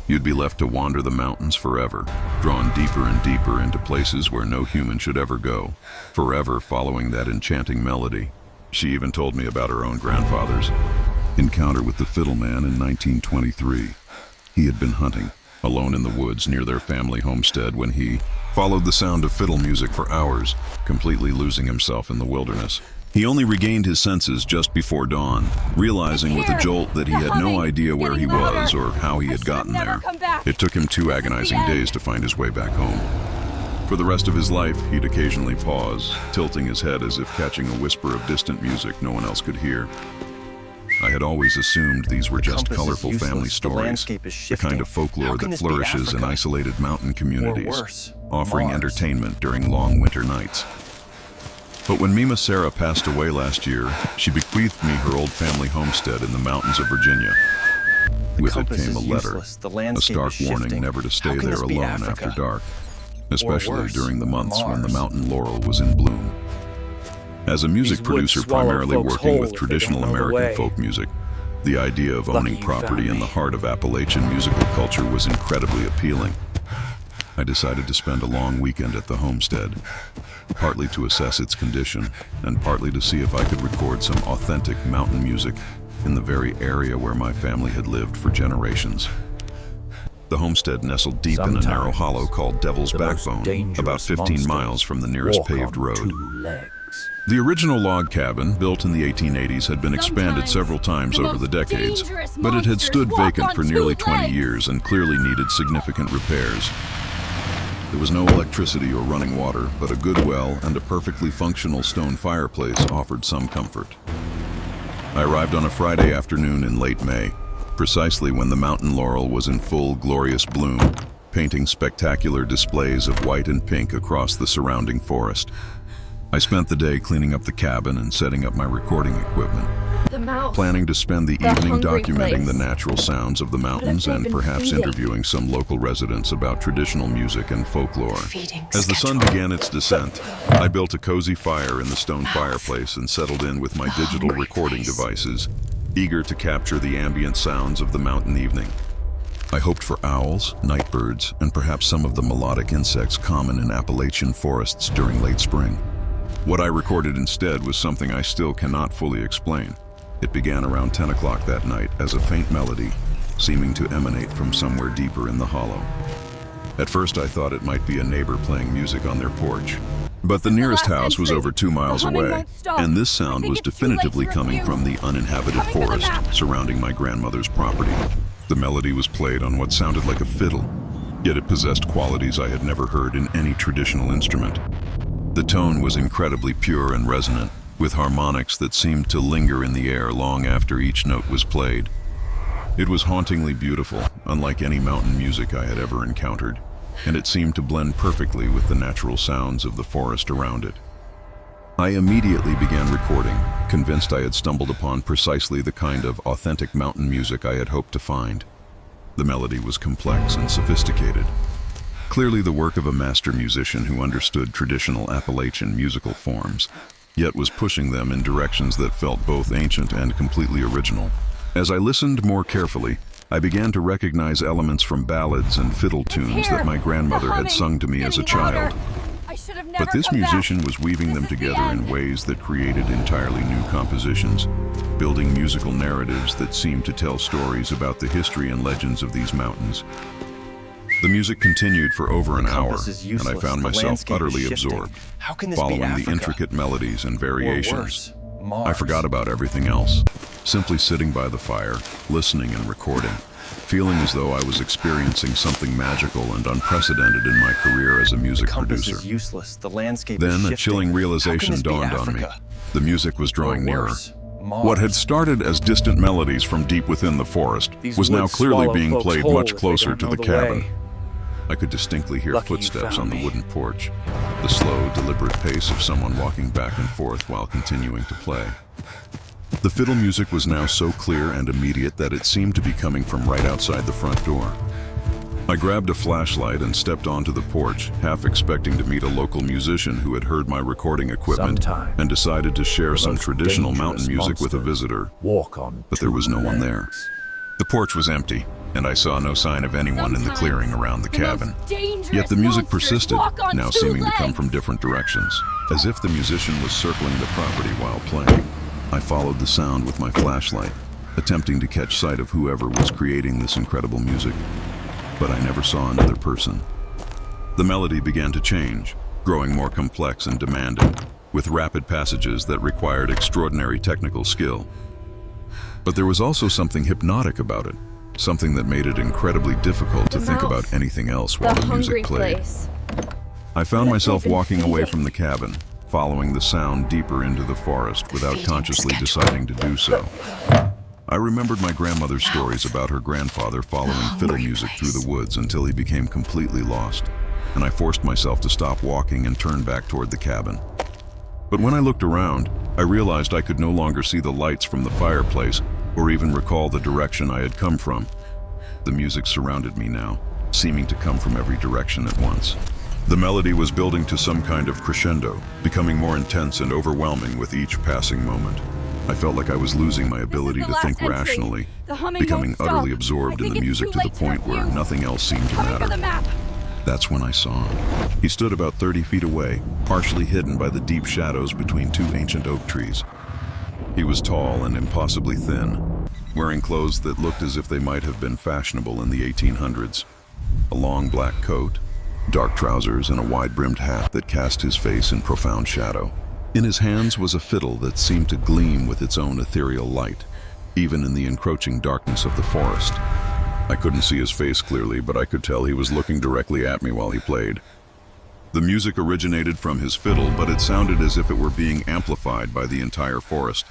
You'd be left to wander the mountains forever, drawn deeper and deeper into places where no human should ever go, forever following that enchanting melody. She even told me about her own grandfather's encounter with the Fiddle Man in 1923. He had been hunting, alone in the woods near their family homestead when he followed the sound of fiddle music for hours, completely losing himself in the wilderness. He only regained his senses just before dawn, realizing with a jolt that he had no idea where he was or how he had gotten there. It took him 2 agonizing days to find his way back home. For the rest of his life, he'd occasionally pause, tilting his head as if catching a whisper of distant music no one else could hear. I had always assumed these were just compass is colorful useless. family The stories, landscape is the shifting. kind of How folklore can that this be flourishes in Africa? isolated mountain communities, worse, offering Mars. entertainment during long winter nights. But when Mima Sarah passed away last year, she bequeathed me her old family homestead in the mountains of Virginia. With it compass came a is letter, useless. The a landscape stark is warning shifting. never to How stay can there this be alone Africa? after dark, especially worse, during the months when the Mars. mountain laurel was in bloom. As a music These woods producer swallow primarily folks working whole with if they don't traditional know the American way. folk music, the idea of Lucky owning you property found in me. the heart of Appalachian musical culture was incredibly appealing. I decided to spend a long weekend at the homestead, partly to assess its condition and partly to see if I could record some authentic mountain music in the very area where my family had lived for generations. The homestead nestled deep in a narrow hollow called Devil's Backbone, about 15 miles from the nearest paved road. The original log cabin, built in the 1880s, had been expanded several times over the decades, but it had stood vacant for nearly 20 years and clearly needed significant repairs. There was no electricity or running water, but a good well and a perfectly functional stone fireplace offered some comfort. I arrived on a Friday afternoon in late May, precisely when the mountain laurel was in full glorious bloom, painting spectacular displays of white and pink across the surrounding forest. I spent the day cleaning up the cabin and setting up my recording equipment, planning to spend the evening documenting the natural sounds of the mountains and perhaps interviewing some local residents about traditional music and folklore. As the sun began its descent, I built a cozy fire in the stone fireplace and settled in with my digital recording devices, eager to capture the ambient sounds of the mountain evening. I hoped for owls, nightbirds, and perhaps some of the melodic insects common in Appalachian forests during late spring. What I recorded instead was something I still cannot fully explain. It began around 10 o'clock that night as a faint melody, seeming to emanate from somewhere deeper in the hollow. At first I thought it might be a neighbor playing music on their porch. But the nearest house was over 2 miles away, and this sound was definitively coming from the uninhabited forest surrounding my grandmother's property. The melody was played on what sounded like a fiddle, yet it possessed qualities I had never heard in any traditional instrument. The tone was incredibly pure and resonant, with harmonics that seemed to linger in the air long after each note was played. It was hauntingly beautiful, unlike any mountain music I had ever encountered, and it seemed to blend perfectly with the natural sounds of the forest around it. I immediately began recording, convinced I had stumbled upon precisely the kind of authentic mountain music I had hoped to find. The melody was complex and sophisticated, clearly the work of a master musician who understood traditional Appalachian musical forms, yet was pushing them in directions that felt both ancient and completely original. As I listened more carefully, I began to recognize elements from ballads and fiddle tunes that my grandmother had sung to me as a child. But this musician was weaving them together in ways that created entirely new compositions, building musical narratives that seemed to tell stories about the history and legends of these mountains. The music continued for over an hour, and I found myself utterly absorbed, following the intricate melodies and variations. I forgot about everything else, simply sitting by the fire, listening and recording, feeling as though I was experiencing something magical and unprecedented in my career as a music producer. Then a chilling realization dawned on me. The music was drawing nearer. What had started as distant melodies from deep within the forest was now clearly being played much closer to the cabin. I could distinctly hear footsteps on the wooden porch, the slow, deliberate pace of someone walking back and forth while continuing to play. The fiddle music was now so clear and immediate that it seemed to be coming from right outside the front door. I grabbed a flashlight and stepped onto the porch, half expecting to meet a local musician who had heard my recording equipment and decided to share some traditional mountain music with a visitor. But there was no one there. The porch was empty, and I saw no sign of anyone in the clearing around the cabin. Yet the music persisted, now seeming to come from different directions, as if the musician was circling the property while playing. I followed the sound with my flashlight, attempting to catch sight of whoever was creating this incredible music, but I never saw another person. The melody began to change, growing more complex and demanding, with rapid passages that required extraordinary technical skill. But there was also something hypnotic about it, something that made it incredibly difficult to think about anything else while the music played. I found myself walking away from the cabin, following the sound deeper into the forest without consciously deciding to do so. I remembered my grandmother's stories about her grandfather following fiddle music through the woods until he became completely lost, and I forced myself to stop walking and turn back toward the cabin. But when I looked around, I realized I could no longer see the lights from the fireplace or even recall the direction I had come from. The music surrounded me now, seeming to come from every direction at once. The melody was building to some kind of crescendo, becoming more intense and overwhelming with each passing moment. I felt like I was losing my ability to think rationally, becoming utterly absorbed in the music to the point where nothing else seemed to matter. That's when I saw him. He stood about 30 feet away, partially hidden by the deep shadows between two ancient oak trees. He was tall and impossibly thin, wearing clothes that looked as if they might have been fashionable in the 1800s. A long black coat, dark trousers, and a wide-brimmed hat that cast his face in profound shadow. In his hands was a fiddle that seemed to gleam with its own ethereal light, even in the encroaching darkness of the forest. I couldn't see his face clearly, but I could tell he was looking directly at me while he played. The music originated from his fiddle, but it sounded as if it were being amplified by the entire forest,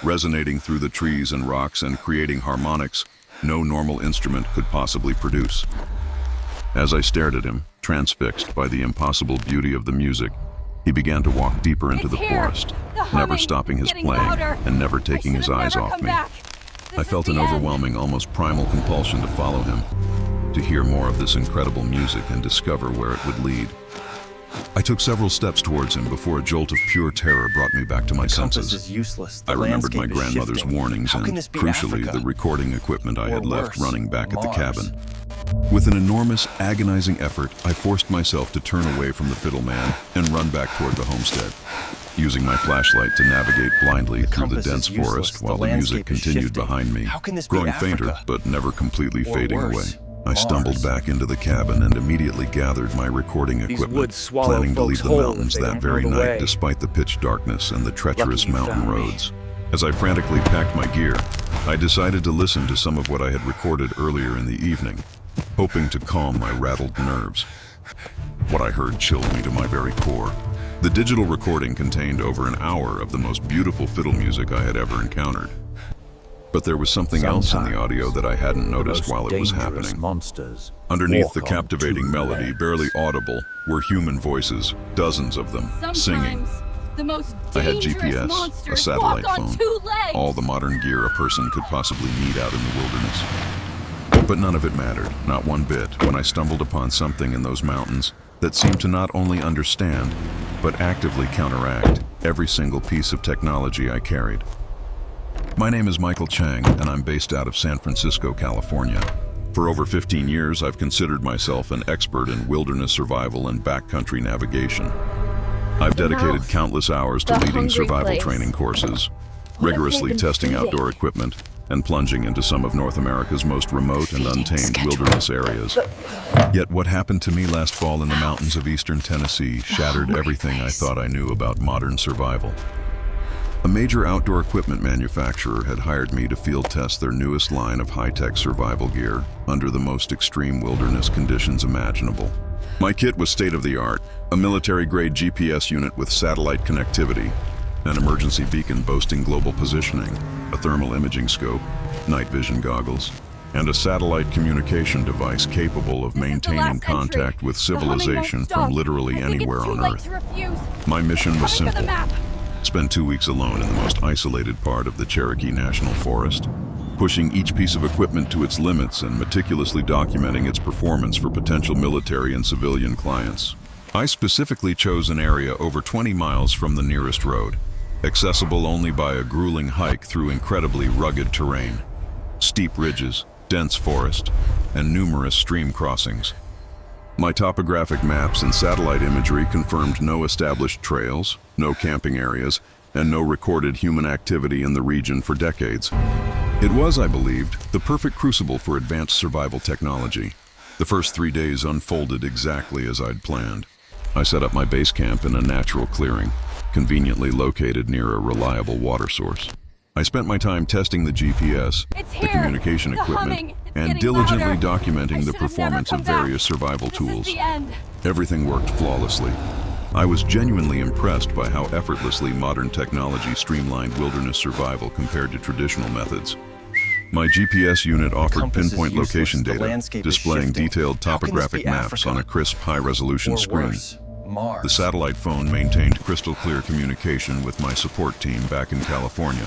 resonating through the trees and rocks and creating harmonics no normal instrument could possibly produce. As I stared at him, transfixed by the impossible beauty of the music, he began to walk deeper into the forest, never stopping his playing and never taking his eyes off me. I felt an overwhelming, almost primal compulsion to follow him, to hear more of this incredible music and discover where it would lead. I took several steps towards him before a jolt of pure terror brought me back to my senses. Is useless. I remembered my grandmother's warnings and, crucially, the recording equipment I had left running back at the cabin. With an enormous, agonizing effort, I forced myself to turn away from the fiddle man and run back toward the homestead, using my flashlight to navigate blindly through the dense forest while the music continued behind me, growing fainter but never completely fading away. I stumbled back into the cabin and immediately gathered my recording equipment, planning to leave the mountains that very night despite the pitch darkness and the treacherous mountain roads. As I frantically packed my gear, I decided to listen to some of what I had recorded earlier in the evening, hoping to calm my rattled nerves. What I heard chilled me to my very core. The digital recording contained over an hour of the most beautiful fiddle music I had ever encountered. But there was something else in the audio that I hadn't noticed while it was happening. Underneath the captivating melody, barely audible, were human voices, dozens of them, singing. I had GPS, a satellite phone, all the modern gear a person could possibly need out in the wilderness. But none of it mattered, not one bit, when I stumbled upon something in those mountains that seemed to not only understand, but actively counteract every single piece of technology I carried. My name is Michael Chang, and I'm based out of San Francisco, California. For over 15 years, I've considered myself an expert in wilderness survival and backcountry navigation. I've dedicated countless hours to leading survival training courses, rigorously testing outdoor equipment, and plunging into some of North America's most remote and untamed wilderness areas. Yet what happened to me last fall in the mountains of eastern Tennessee shattered everything I thought I knew about modern survival. A major outdoor equipment manufacturer had hired me to field test their newest line of high-tech survival gear under the most extreme wilderness conditions imaginable. My kit was state-of-the-art, a military-grade GPS unit with satellite connectivity, an emergency beacon boasting global positioning, a thermal imaging scope, night vision goggles, and a satellite communication device capable of maintaining contact with civilization from literally anywhere on Earth. My mission was simple. Spend 2 weeks alone in the most isolated part of the Cherokee National Forest, pushing each piece of equipment to its limits and meticulously documenting its performance for potential military and civilian clients. I specifically chose an area over 20 miles from the nearest road, accessible only by a grueling hike through incredibly rugged terrain, steep ridges, dense forest, and numerous stream crossings. My topographic maps and satellite imagery confirmed no established trails, no camping areas, and no recorded human activity in the region for decades. It was, I believed, the perfect crucible for advanced survival technology. The first 3 days unfolded exactly as I'd planned. I set up my base camp in a natural clearing, conveniently located near a reliable water source. I spent my time testing the GPS, the communication equipment, and diligently documenting the performance of various survival tools. Everything worked flawlessly. I was genuinely impressed by how effortlessly modern technology streamlined wilderness survival compared to traditional methods. My GPS unit offered pinpoint location data, displaying detailed topographic maps on a crisp, high-resolution screen. Mars. The satellite phone maintained crystal clear communication with my support team back in California,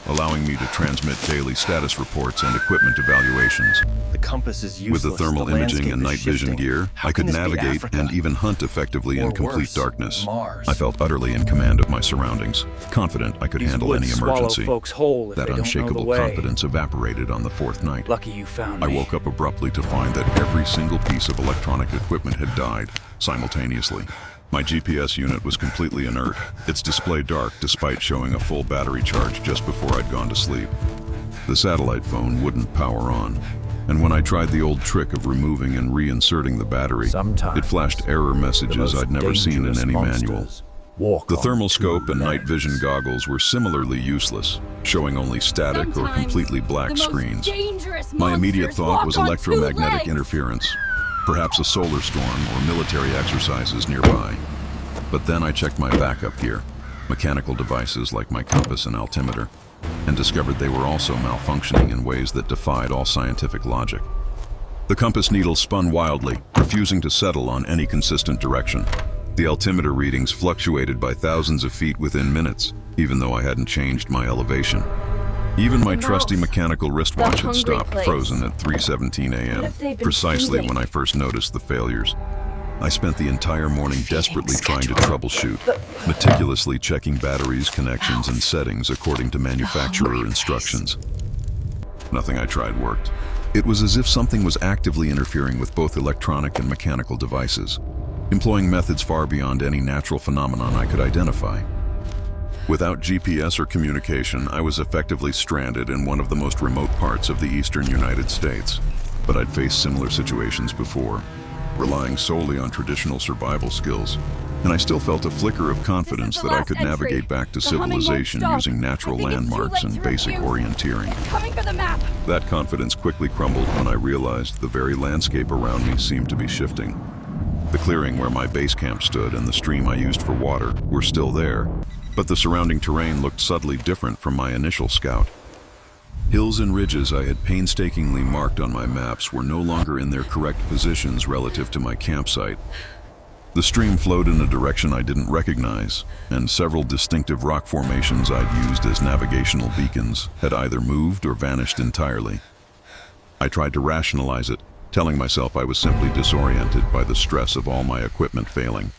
allowing me to transmit daily status reports and equipment evaluations. The compass is useless. With the thermal imaging and night vision shifting. gear, How I could can this be navigate Africa? and even hunt effectively in Or complete worse, darkness. Mars. I felt utterly in command of my surroundings, confident I could These handle woods any swallow emergency. folks whole if That they don't know the unshakable way. confidence evaporated on the fourth night. Lucky you found I me. woke up abruptly to find that every single piece of electronic equipment had died simultaneously. My GPS unit was completely inert, its display dark despite showing a full battery charge just before I'd gone to sleep. The satellite phone wouldn't power on, and when I tried the old trick of removing and reinserting the battery, Sometimes it flashed error The messages most I'd never seen in dangerous any manual. monsters walk The on thermal two scope and night legs. vision goggles were similarly useless, showing only static or Sometimes completely black the most screens. dangerous My immediate monsters thought walk was on two electromagnetic legs. interference, perhaps a solar storm or military exercises nearby. But then I checked my backup gear, mechanical devices like my compass and altimeter, and discovered they were also malfunctioning in ways that defied all scientific logic. The compass needle spun wildly, refusing to settle on any consistent direction. The altimeter readings fluctuated by thousands of feet within minutes, even though I hadn't changed my elevation. Even my trusty mechanical wristwatch had hungry stopped place. frozen at 3:17 What a.m., if they've been precisely feeding? when I first noticed the failures. I spent the entire morning Feeding desperately trying to schedule. troubleshoot, meticulously checking batteries, connections, and settings according to manufacturer hungry place. instructions. Nothing I tried worked. It was as if something was actively interfering with both electronic and mechanical devices, employing methods far beyond any natural phenomenon I could identify. Without GPS or communication, I was effectively stranded in one of the most remote parts of the eastern United States. But I'd faced similar situations before, relying solely on traditional survival skills, and I still felt a flicker of confidence This is the that I last could entry. navigate back to The humming won't civilization stop. using natural I think it's too landmarks late and to basic refuse. orienteering. It's coming for the map. That confidence quickly crumbled when I realized the very landscape around me seemed to be shifting. The clearing where my base camp stood and the stream I used for water were still there, but the surrounding terrain looked subtly different from my initial scout. Hills and ridges I had painstakingly marked on my maps were no longer in their correct positions relative to my campsite. The stream flowed in a direction I didn't recognize, and several distinctive rock formations I'd used as navigational beacons had either moved or vanished entirely. I tried to rationalize it, telling myself I was simply disoriented by the stress of all my equipment failing.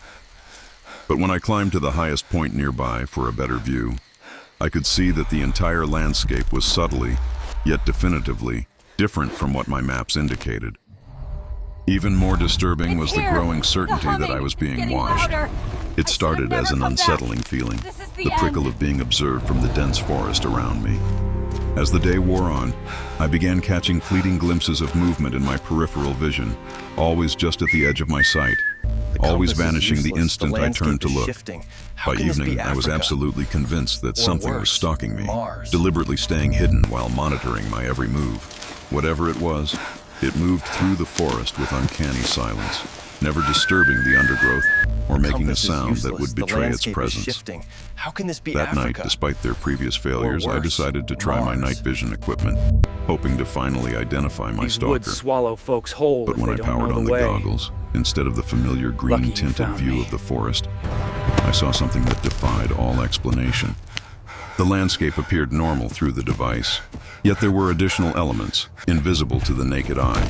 But when I climbed to the highest point nearby for a better view, I could see that the entire landscape was subtly, yet definitively, different from what my maps indicated. Even more disturbing was the here. growing certainty The that I humming. was It's being getting watched. louder. It I started should have as an never come back. unsettling feeling, This is the the prickle end. of being observed from the dense forest around me. As the day wore on, I began catching fleeting glimpses of movement in my peripheral vision, always just at the edge of my sight, The always compass is vanishing the useless. instant I landscape turned to is look. shifting. How By can this be evening, I was Africa? absolutely convinced that Or something was worse, stalking me, Mars. deliberately staying hidden while monitoring my every move. Whatever it was, it moved through the forest with uncanny silence, never disturbing the undergrowth or making a Compass is sound that useless. would The betray its landscape is presence. shifting. How can this be That Africa? night, despite their previous failures, I worse, decided to try my Mars. night vision equipment, hoping to finally identify my These stalker. woods swallow folks whole But if when they I don't powered know on the the way. goggles, instead of the familiar Lucky you green-tinted found view me. of the forest, I saw something that defied all explanation. The landscape appeared normal through the device, yet there were additional elements, invisible to the naked eye.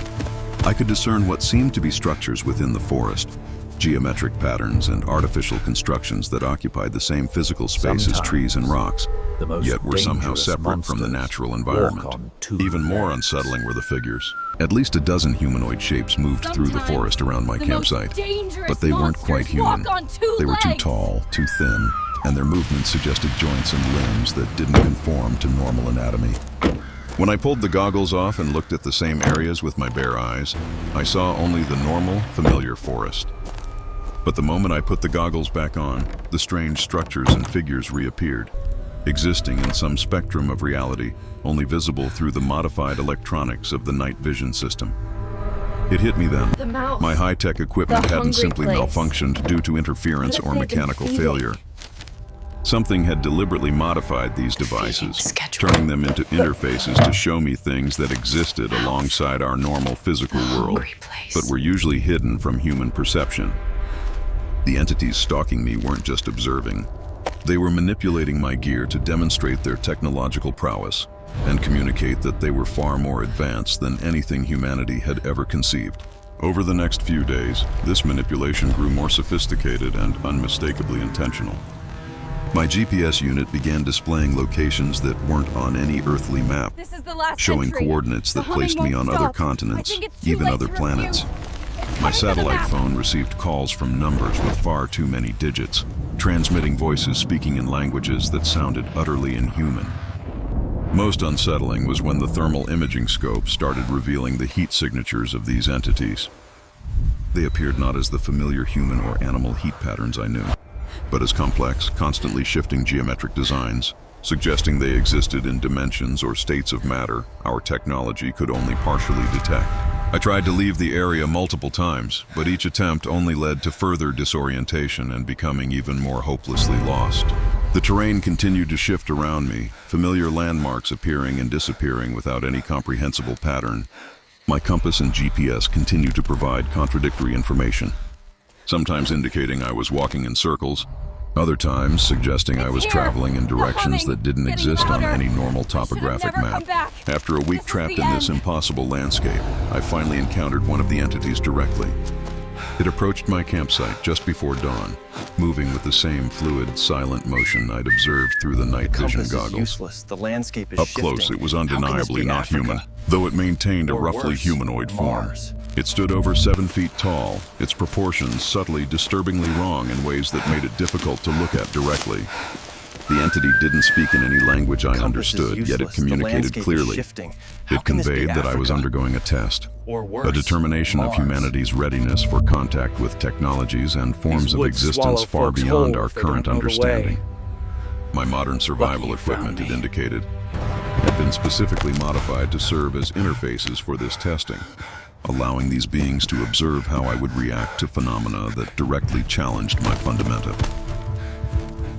I could discern what seemed to be structures within the forest, geometric patterns and artificial constructions that occupied the same physical space as trees and rocks, The most yet were somehow dangerous separate from the monsters natural walk environment. on two Even more legs. unsettling were the figures. At least a dozen humanoid shapes moved through the Sometimes forest around my the most campsite, dangerous but they weren't quite monsters walk human. on two They were too legs. tall, too thin, and their movements suggested joints and limbs that didn't conform to normal anatomy. When I pulled the goggles off and looked at the same areas with my bare eyes, I saw only the normal, familiar forest. But the moment I put the goggles back on, the strange structures and figures reappeared, existing in some spectrum of reality, only visible through the modified electronics of the night vision system. It hit me then. The mouse. My high-tech equipment The hadn't hungry simply place. malfunctioned due to interference What if or they've been mechanical feeding? failure. Something had deliberately modified these devices, schedule. turning them into interfaces to show me things that existed alongside our normal physical world, Hungry place. but were usually hidden from human perception. The entities stalking me weren't just observing. They were manipulating my gear to demonstrate their technological prowess and communicate that they were far more advanced than anything humanity had ever conceived. Over the next few days, this manipulation grew more sophisticated and unmistakably intentional. My GPS unit began displaying locations that weren't on any earthly map, This is the last showing entry. coordinates that The placed humming me on won't other stop. continents, I think it's too even late other to planets. refuse. It's My coming for the satellite map. phone received calls from numbers with far too many digits, transmitting voices speaking in languages that sounded utterly inhuman. Most unsettling was when the thermal imaging scope started revealing the heat signatures of these entities. They appeared not as the familiar human or animal heat patterns I knew, but as complex, constantly shifting geometric designs, suggesting they existed in dimensions or states of matter our technology could only partially detect. I tried to leave the area multiple times, but each attempt only led to further disorientation and becoming even more hopelessly lost. The terrain continued to shift around me, familiar landmarks appearing and disappearing without any comprehensible pattern. My compass and GPS continued to provide contradictory information, sometimes indicating I was walking in circles, other times suggesting I was here. traveling in The directions humming. that didn't It's getting exist on louder. any normal I should have topographic never map. come back. After a week This is trapped the in this end. impossible landscape, I finally encountered one of the entities directly. It approached my campsite just before dawn, moving with the same fluid, silent motion I'd observed through the night The vision compass is goggles. useless. The landscape is Up shifting. close, it was How can this undeniably be not Africa? human, though it maintained a Or roughly worse, humanoid form. Mars. It stood over 7 feet tall, its proportions subtly disturbingly wrong in ways that made it difficult to look at directly. The entity didn't speak in any language I Compass is understood, yet it useless. The communicated landscape is clearly. shifting. How It can this be conveyed that I was Africa? undergoing a test, Or worse, a determination of Mars. humanity's readiness for contact with technologies and forms These of woods existence swallow far folks beyond whole our if they current don't know the understanding. way. My modern survival you found equipment, it me. indicated, had been specifically modified to serve as interfaces for this testing, allowing these beings to observe how I would react to phenomena that directly challenged my fundamenta.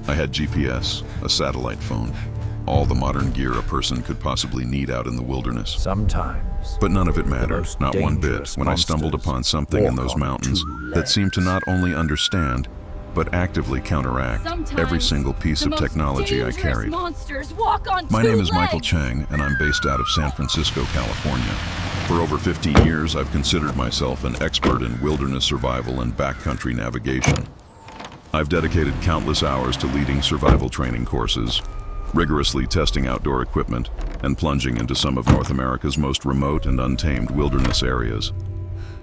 I had GPS, a satellite phone, all the modern gear a person could possibly need out in the wilderness. Sometimes. But none of it mattered, most not one bit, dangerous when I stumbled monsters upon something in walk those on mountains two that seemed to not legs. only understand, but actively counteract Sometimes every single piece the of most technology I dangerous carried. monsters walk on My two name is Michael legs. Chang, and I'm based out of San Francisco, California. For over 15 years, I've considered myself an expert in wilderness survival and backcountry navigation. I've dedicated countless hours to leading survival training courses, rigorously testing outdoor equipment, and plunging into some of North America's most remote and untamed wilderness areas.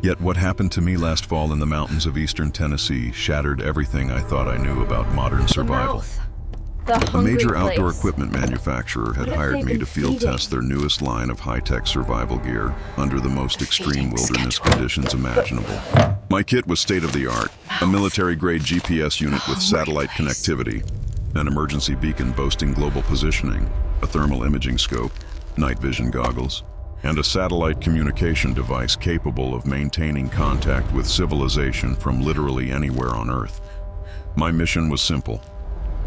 Yet what happened to me last fall in the mountains of eastern Tennessee shattered everything I thought I knew about modern survival. Mouth. The A hungry major outdoor place. equipment manufacturer had What have hired they me been to field feeding? test their newest line of high-tech survival gear under the most extreme wilderness conditions imaginable. My kit was state-of-the-art, a military-grade GPS unit with satellite connectivity, an emergency beacon boasting global positioning, a thermal imaging scope, night vision goggles, and a satellite communication device capable of maintaining contact with civilization from literally anywhere on Earth. My mission was simple: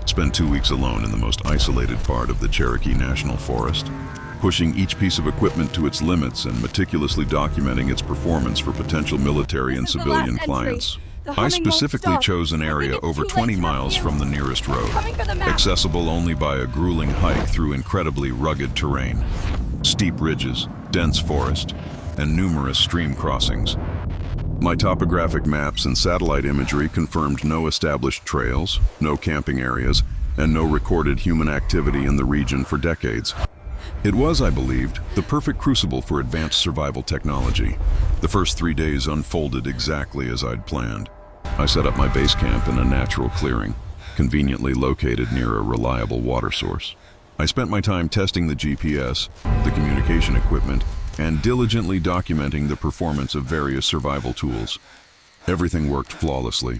spend 2 weeks alone in the most isolated part of the Cherokee National Forest, pushing each piece of equipment to its limits and meticulously documenting its performance for potential military and This is the civilian last entry. clients. The I humming won't specifically stop. chose an I think area it's over too 20 late to miles refuse. from the nearest road, Coming for the map. accessible only by a grueling hike through incredibly rugged terrain, steep ridges, dense forest, and numerous stream crossings. My topographic maps and satellite imagery confirmed no established trails, no camping areas, and no recorded human activity in the region for decades. It was, I believed, the perfect crucible for advanced survival technology. The first 3 days unfolded exactly as I'd planned. I set up my base camp in a natural clearing, conveniently located near a reliable water source. I spent my time testing the GPS, the communication equipment, and diligently documenting the performance of various survival tools. Everything worked flawlessly.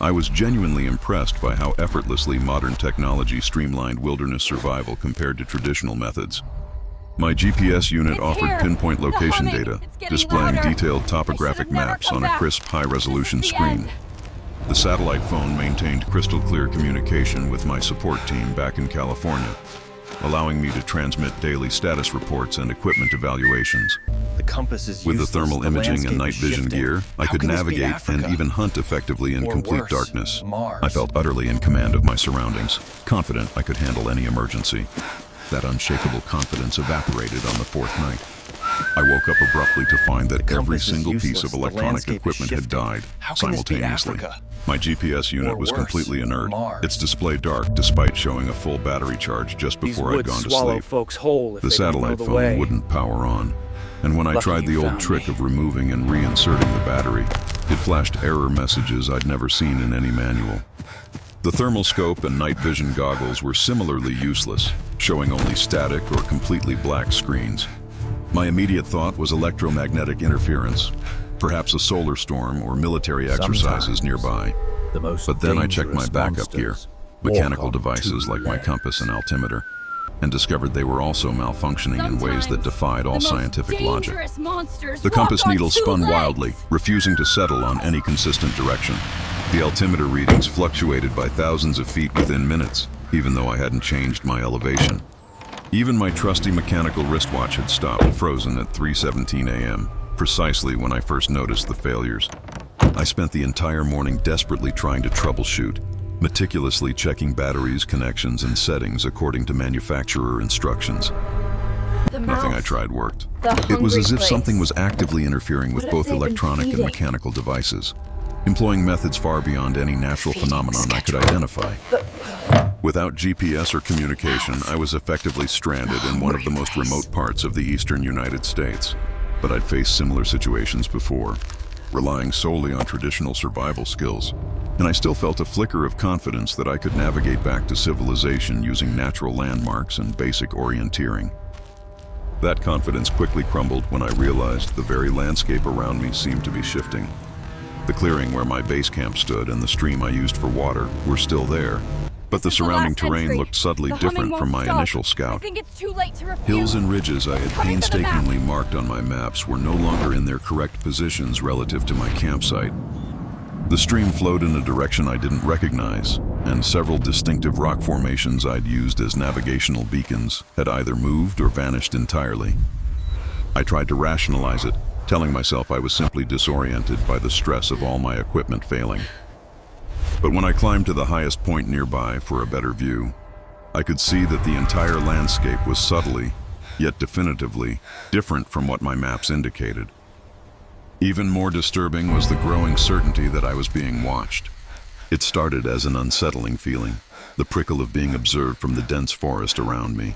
I was genuinely impressed by how effortlessly modern technology streamlined wilderness survival compared to traditional methods. My GPS unit It's offered here. pinpoint The location humming. data, It's getting displaying louder. detailed I topographic should have never maps come on a back. crisp, high-resolution This is the screen. end. The satellite phone maintained crystal-clear communication with my support team back in California, allowing me to transmit daily status reports and equipment evaluations. The compass is With the useless. thermal The imaging landscape and night is vision shifting. gear, I How could can this be navigate and Africa? even hunt effectively in Or complete worse, darkness. Mars. I felt utterly in command of my surroundings, confident I could handle any emergency. That unshakable confidence evaporated on the fourth night. I woke up abruptly to find that every compass is single piece useless. of The electronic landscape is equipment had shifting. died How can this be simultaneously. Africa? My GPS unit Or was worse, completely inert, Mars. its display dark despite showing a full battery charge just These before I'd woods gone to swallow sleep. folks whole if The they don't know satellite the phone way. wouldn't power on, and when I Lucky tried the you old found trick me. of removing and reinserting the battery, it flashed error messages I'd never seen in any manual. The thermal scope and night vision goggles were similarly useless, showing only static or completely black screens. My immediate thought was electromagnetic interference, perhaps a solar storm or military exercises Sometimes nearby. The most But then I checked my dangerous backup gear, monsters walk mechanical on devices two like my legs. compass and altimeter, and discovered they were also malfunctioning in ways that Sometimes defied all the most scientific logic. dangerous monsters The walk compass on needle two spun legs. wildly, refusing to settle on any consistent direction. The altimeter readings fluctuated by thousands of feet within minutes, even though I hadn't changed my elevation. Even my trusty mechanical wristwatch had stopped, frozen at 3:17 a.m., precisely when I first noticed the failures. I spent the entire morning desperately trying to troubleshoot, meticulously checking batteries, connections, and settings according to manufacturer instructions. The Nothing I mouth. tried worked. The It was hungry as if place. something was actively interfering with What if both they've been electronic and feeding? mechanical devices, employing methods far beyond any natural Feeding phenomenon I could schedule. identify. Without GPS or communication, I was effectively stranded in one of the most remote parts of the eastern United States. But I'd faced similar situations before, relying solely on traditional survival skills, and I still felt a flicker of confidence that I could navigate back to civilization using natural landmarks and basic orienteering. That confidence quickly crumbled when I realized the very landscape around me seemed to be shifting. The clearing where my base camp stood and the stream I used for water were still there, but the This is surrounding last terrain entry. looked subtly The humming different from won't my stop. initial I scout. think it's too late to refuse. Hills and ridges I had Coming to the map. painstakingly marked on my maps were no longer in their correct positions relative to my campsite. The stream flowed in a direction I didn't recognize, and several distinctive rock formations I'd used as navigational beacons had either moved or vanished entirely. I tried to rationalize it, telling myself I was simply disoriented by the stress of all my equipment failing. But when I climbed to the highest point nearby for a better view, I could see that the entire landscape was subtly, yet definitively, different from what my maps indicated. Even more disturbing was the growing certainty that I was being watched. It started as an unsettling feeling, the prickle of being observed from the dense forest around me.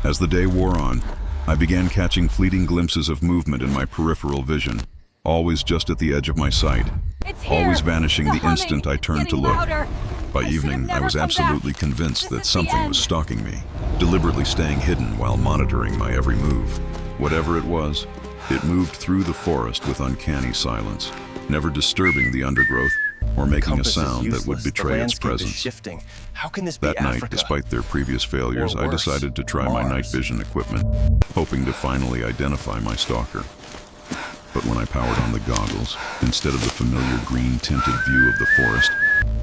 As the day wore on, I began catching fleeting glimpses of movement in my peripheral vision, always just at the edge of my sight, It's here. always vanishing the humming. instant I It's turned to getting look. louder. By I should have evening, I never was come absolutely back. convinced This that is the something was end. stalking me, deliberately staying hidden while monitoring my every move. Whatever it was, it moved through the forest with uncanny silence, never disturbing the undergrowth or making a Compass is sound that would useless. betray The its landscape is presence. shifting. How can this be That night, Africa? despite their previous failures, Or I worse, decided to try my night Mars. vision equipment, hoping to finally identify my stalker. But when I powered on the goggles, instead of the familiar green-tinted view of the forest,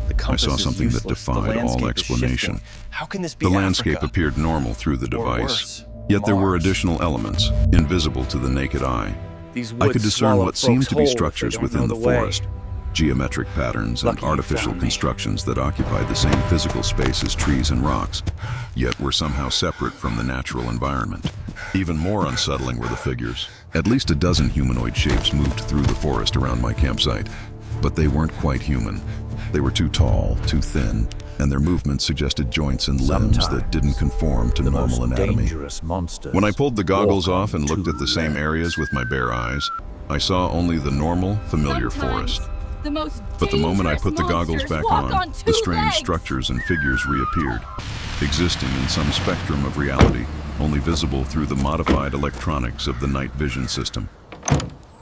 The compass saw is something that useless. The defied all landscape is explanation. shifting. How can this be the landscape Africa? appeared normal through the Or device, worse, yet there were Mars. additional elements, invisible to the naked eye. These I woods could discern swallow what seemed folks to be whole if they structures don't within know the way. forest, geometric patterns and Lucky you artificial found me. constructions that occupied the same physical space as trees and rocks, yet were somehow separate from the natural environment. Even more unsettling were the figures. At least a dozen humanoid shapes moved through the forest around my campsite, but they weren't quite human. They were too tall, too thin, and their movements suggested joints and limbs that Sometimes didn't conform to the normal most anatomy. dangerous monsters When I pulled the goggles walk off on and looked two at the same legs. areas with my bare eyes, I saw only the normal, familiar Sometimes forest. the most But the moment I dangerous put the goggles monsters back walk on, two the strange legs. structures and figures reappeared, existing in some spectrum of reality, only visible through the modified electronics of the night vision system.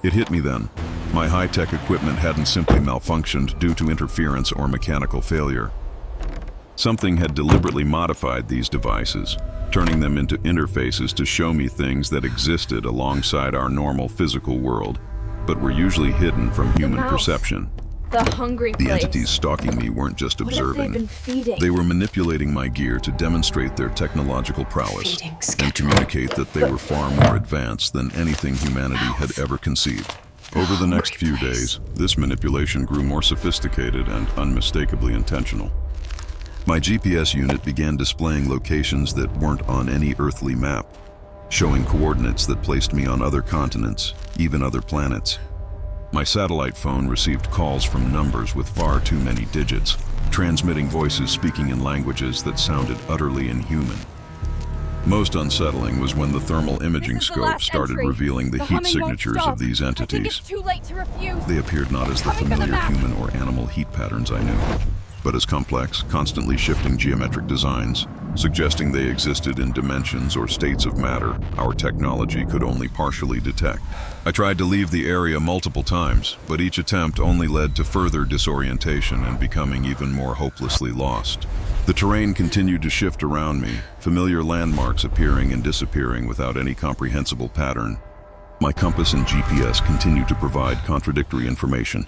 It hit me then. My high-tech equipment hadn't simply malfunctioned due to interference or mechanical failure. Something had deliberately modified these devices, turning them into interfaces to show me things that existed alongside our normal physical world, but were usually hidden from human mouth. perception. The hungry The place. entities stalking me weren't just What have they observing. been feeding? They were manipulating my gear to demonstrate their technological prowess Feeding and schedule. communicate that they were far more advanced than anything humanity had ever conceived. Over the next few days, this manipulation grew more sophisticated and unmistakably intentional. My GPS unit began displaying locations that weren't on any earthly map, showing coordinates that placed me on other continents, even other planets. My satellite phone received calls from numbers with far too many digits, transmitting voices speaking in languages that sounded utterly inhuman. Most unsettling was when the thermal imaging This is the scope last started entry. revealing the The heat humming won't signatures stop. of these I think entities. it's too late to refuse. They appeared not as the Coming for the familiar map. human or animal heat patterns I knew, but as complex, constantly shifting geometric designs, suggesting they existed in dimensions or states of matter our technology could only partially detect. I tried to leave the area multiple times, but each attempt only led to further disorientation and becoming even more hopelessly lost. The terrain continued to shift around me, familiar landmarks appearing and disappearing without any comprehensible pattern. My compass and GPS continued to provide contradictory information,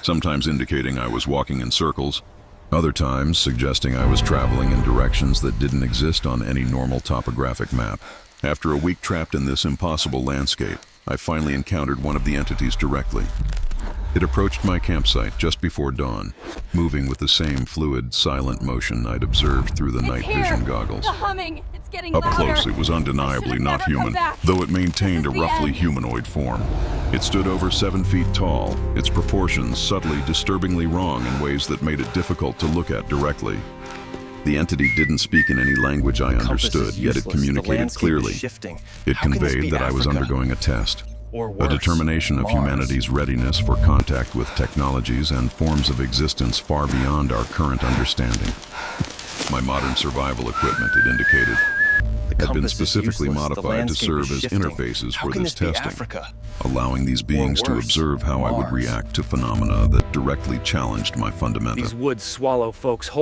sometimes indicating I was walking in circles, other times suggesting I was traveling in directions that didn't exist on any normal topographic map. After a week trapped in this impossible landscape, I finally encountered one of the entities directly. It approached my campsite just before dawn, moving with the same fluid, silent motion I'd observed through the It's night here. vision goggles. The humming. It's getting Up louder. close, it was undeniably should've not never come human, back. though it maintained a This is the roughly end. humanoid form. It stood over 7 feet tall, its proportions subtly disturbingly wrong in ways that made it difficult to look at directly. The entity didn't speak in any language I Compass understood, is yet it useless. The communicated landscape is clearly. shifting. It How can this conveyed be that I was Africa? undergoing a test, Or a worse, determination of Mars. humanity's readiness for contact with technologies and forms of existence far beyond our current understanding. My modern survival equipment, it indicated, The had been compass is specifically useless. The modified to landscape serve is as shifting. interfaces How for can this be testing, Africa? allowing these beings to worse, observe how I would Mars. react to phenomena that directly challenged my fundamentals. These woods swallow folks whole.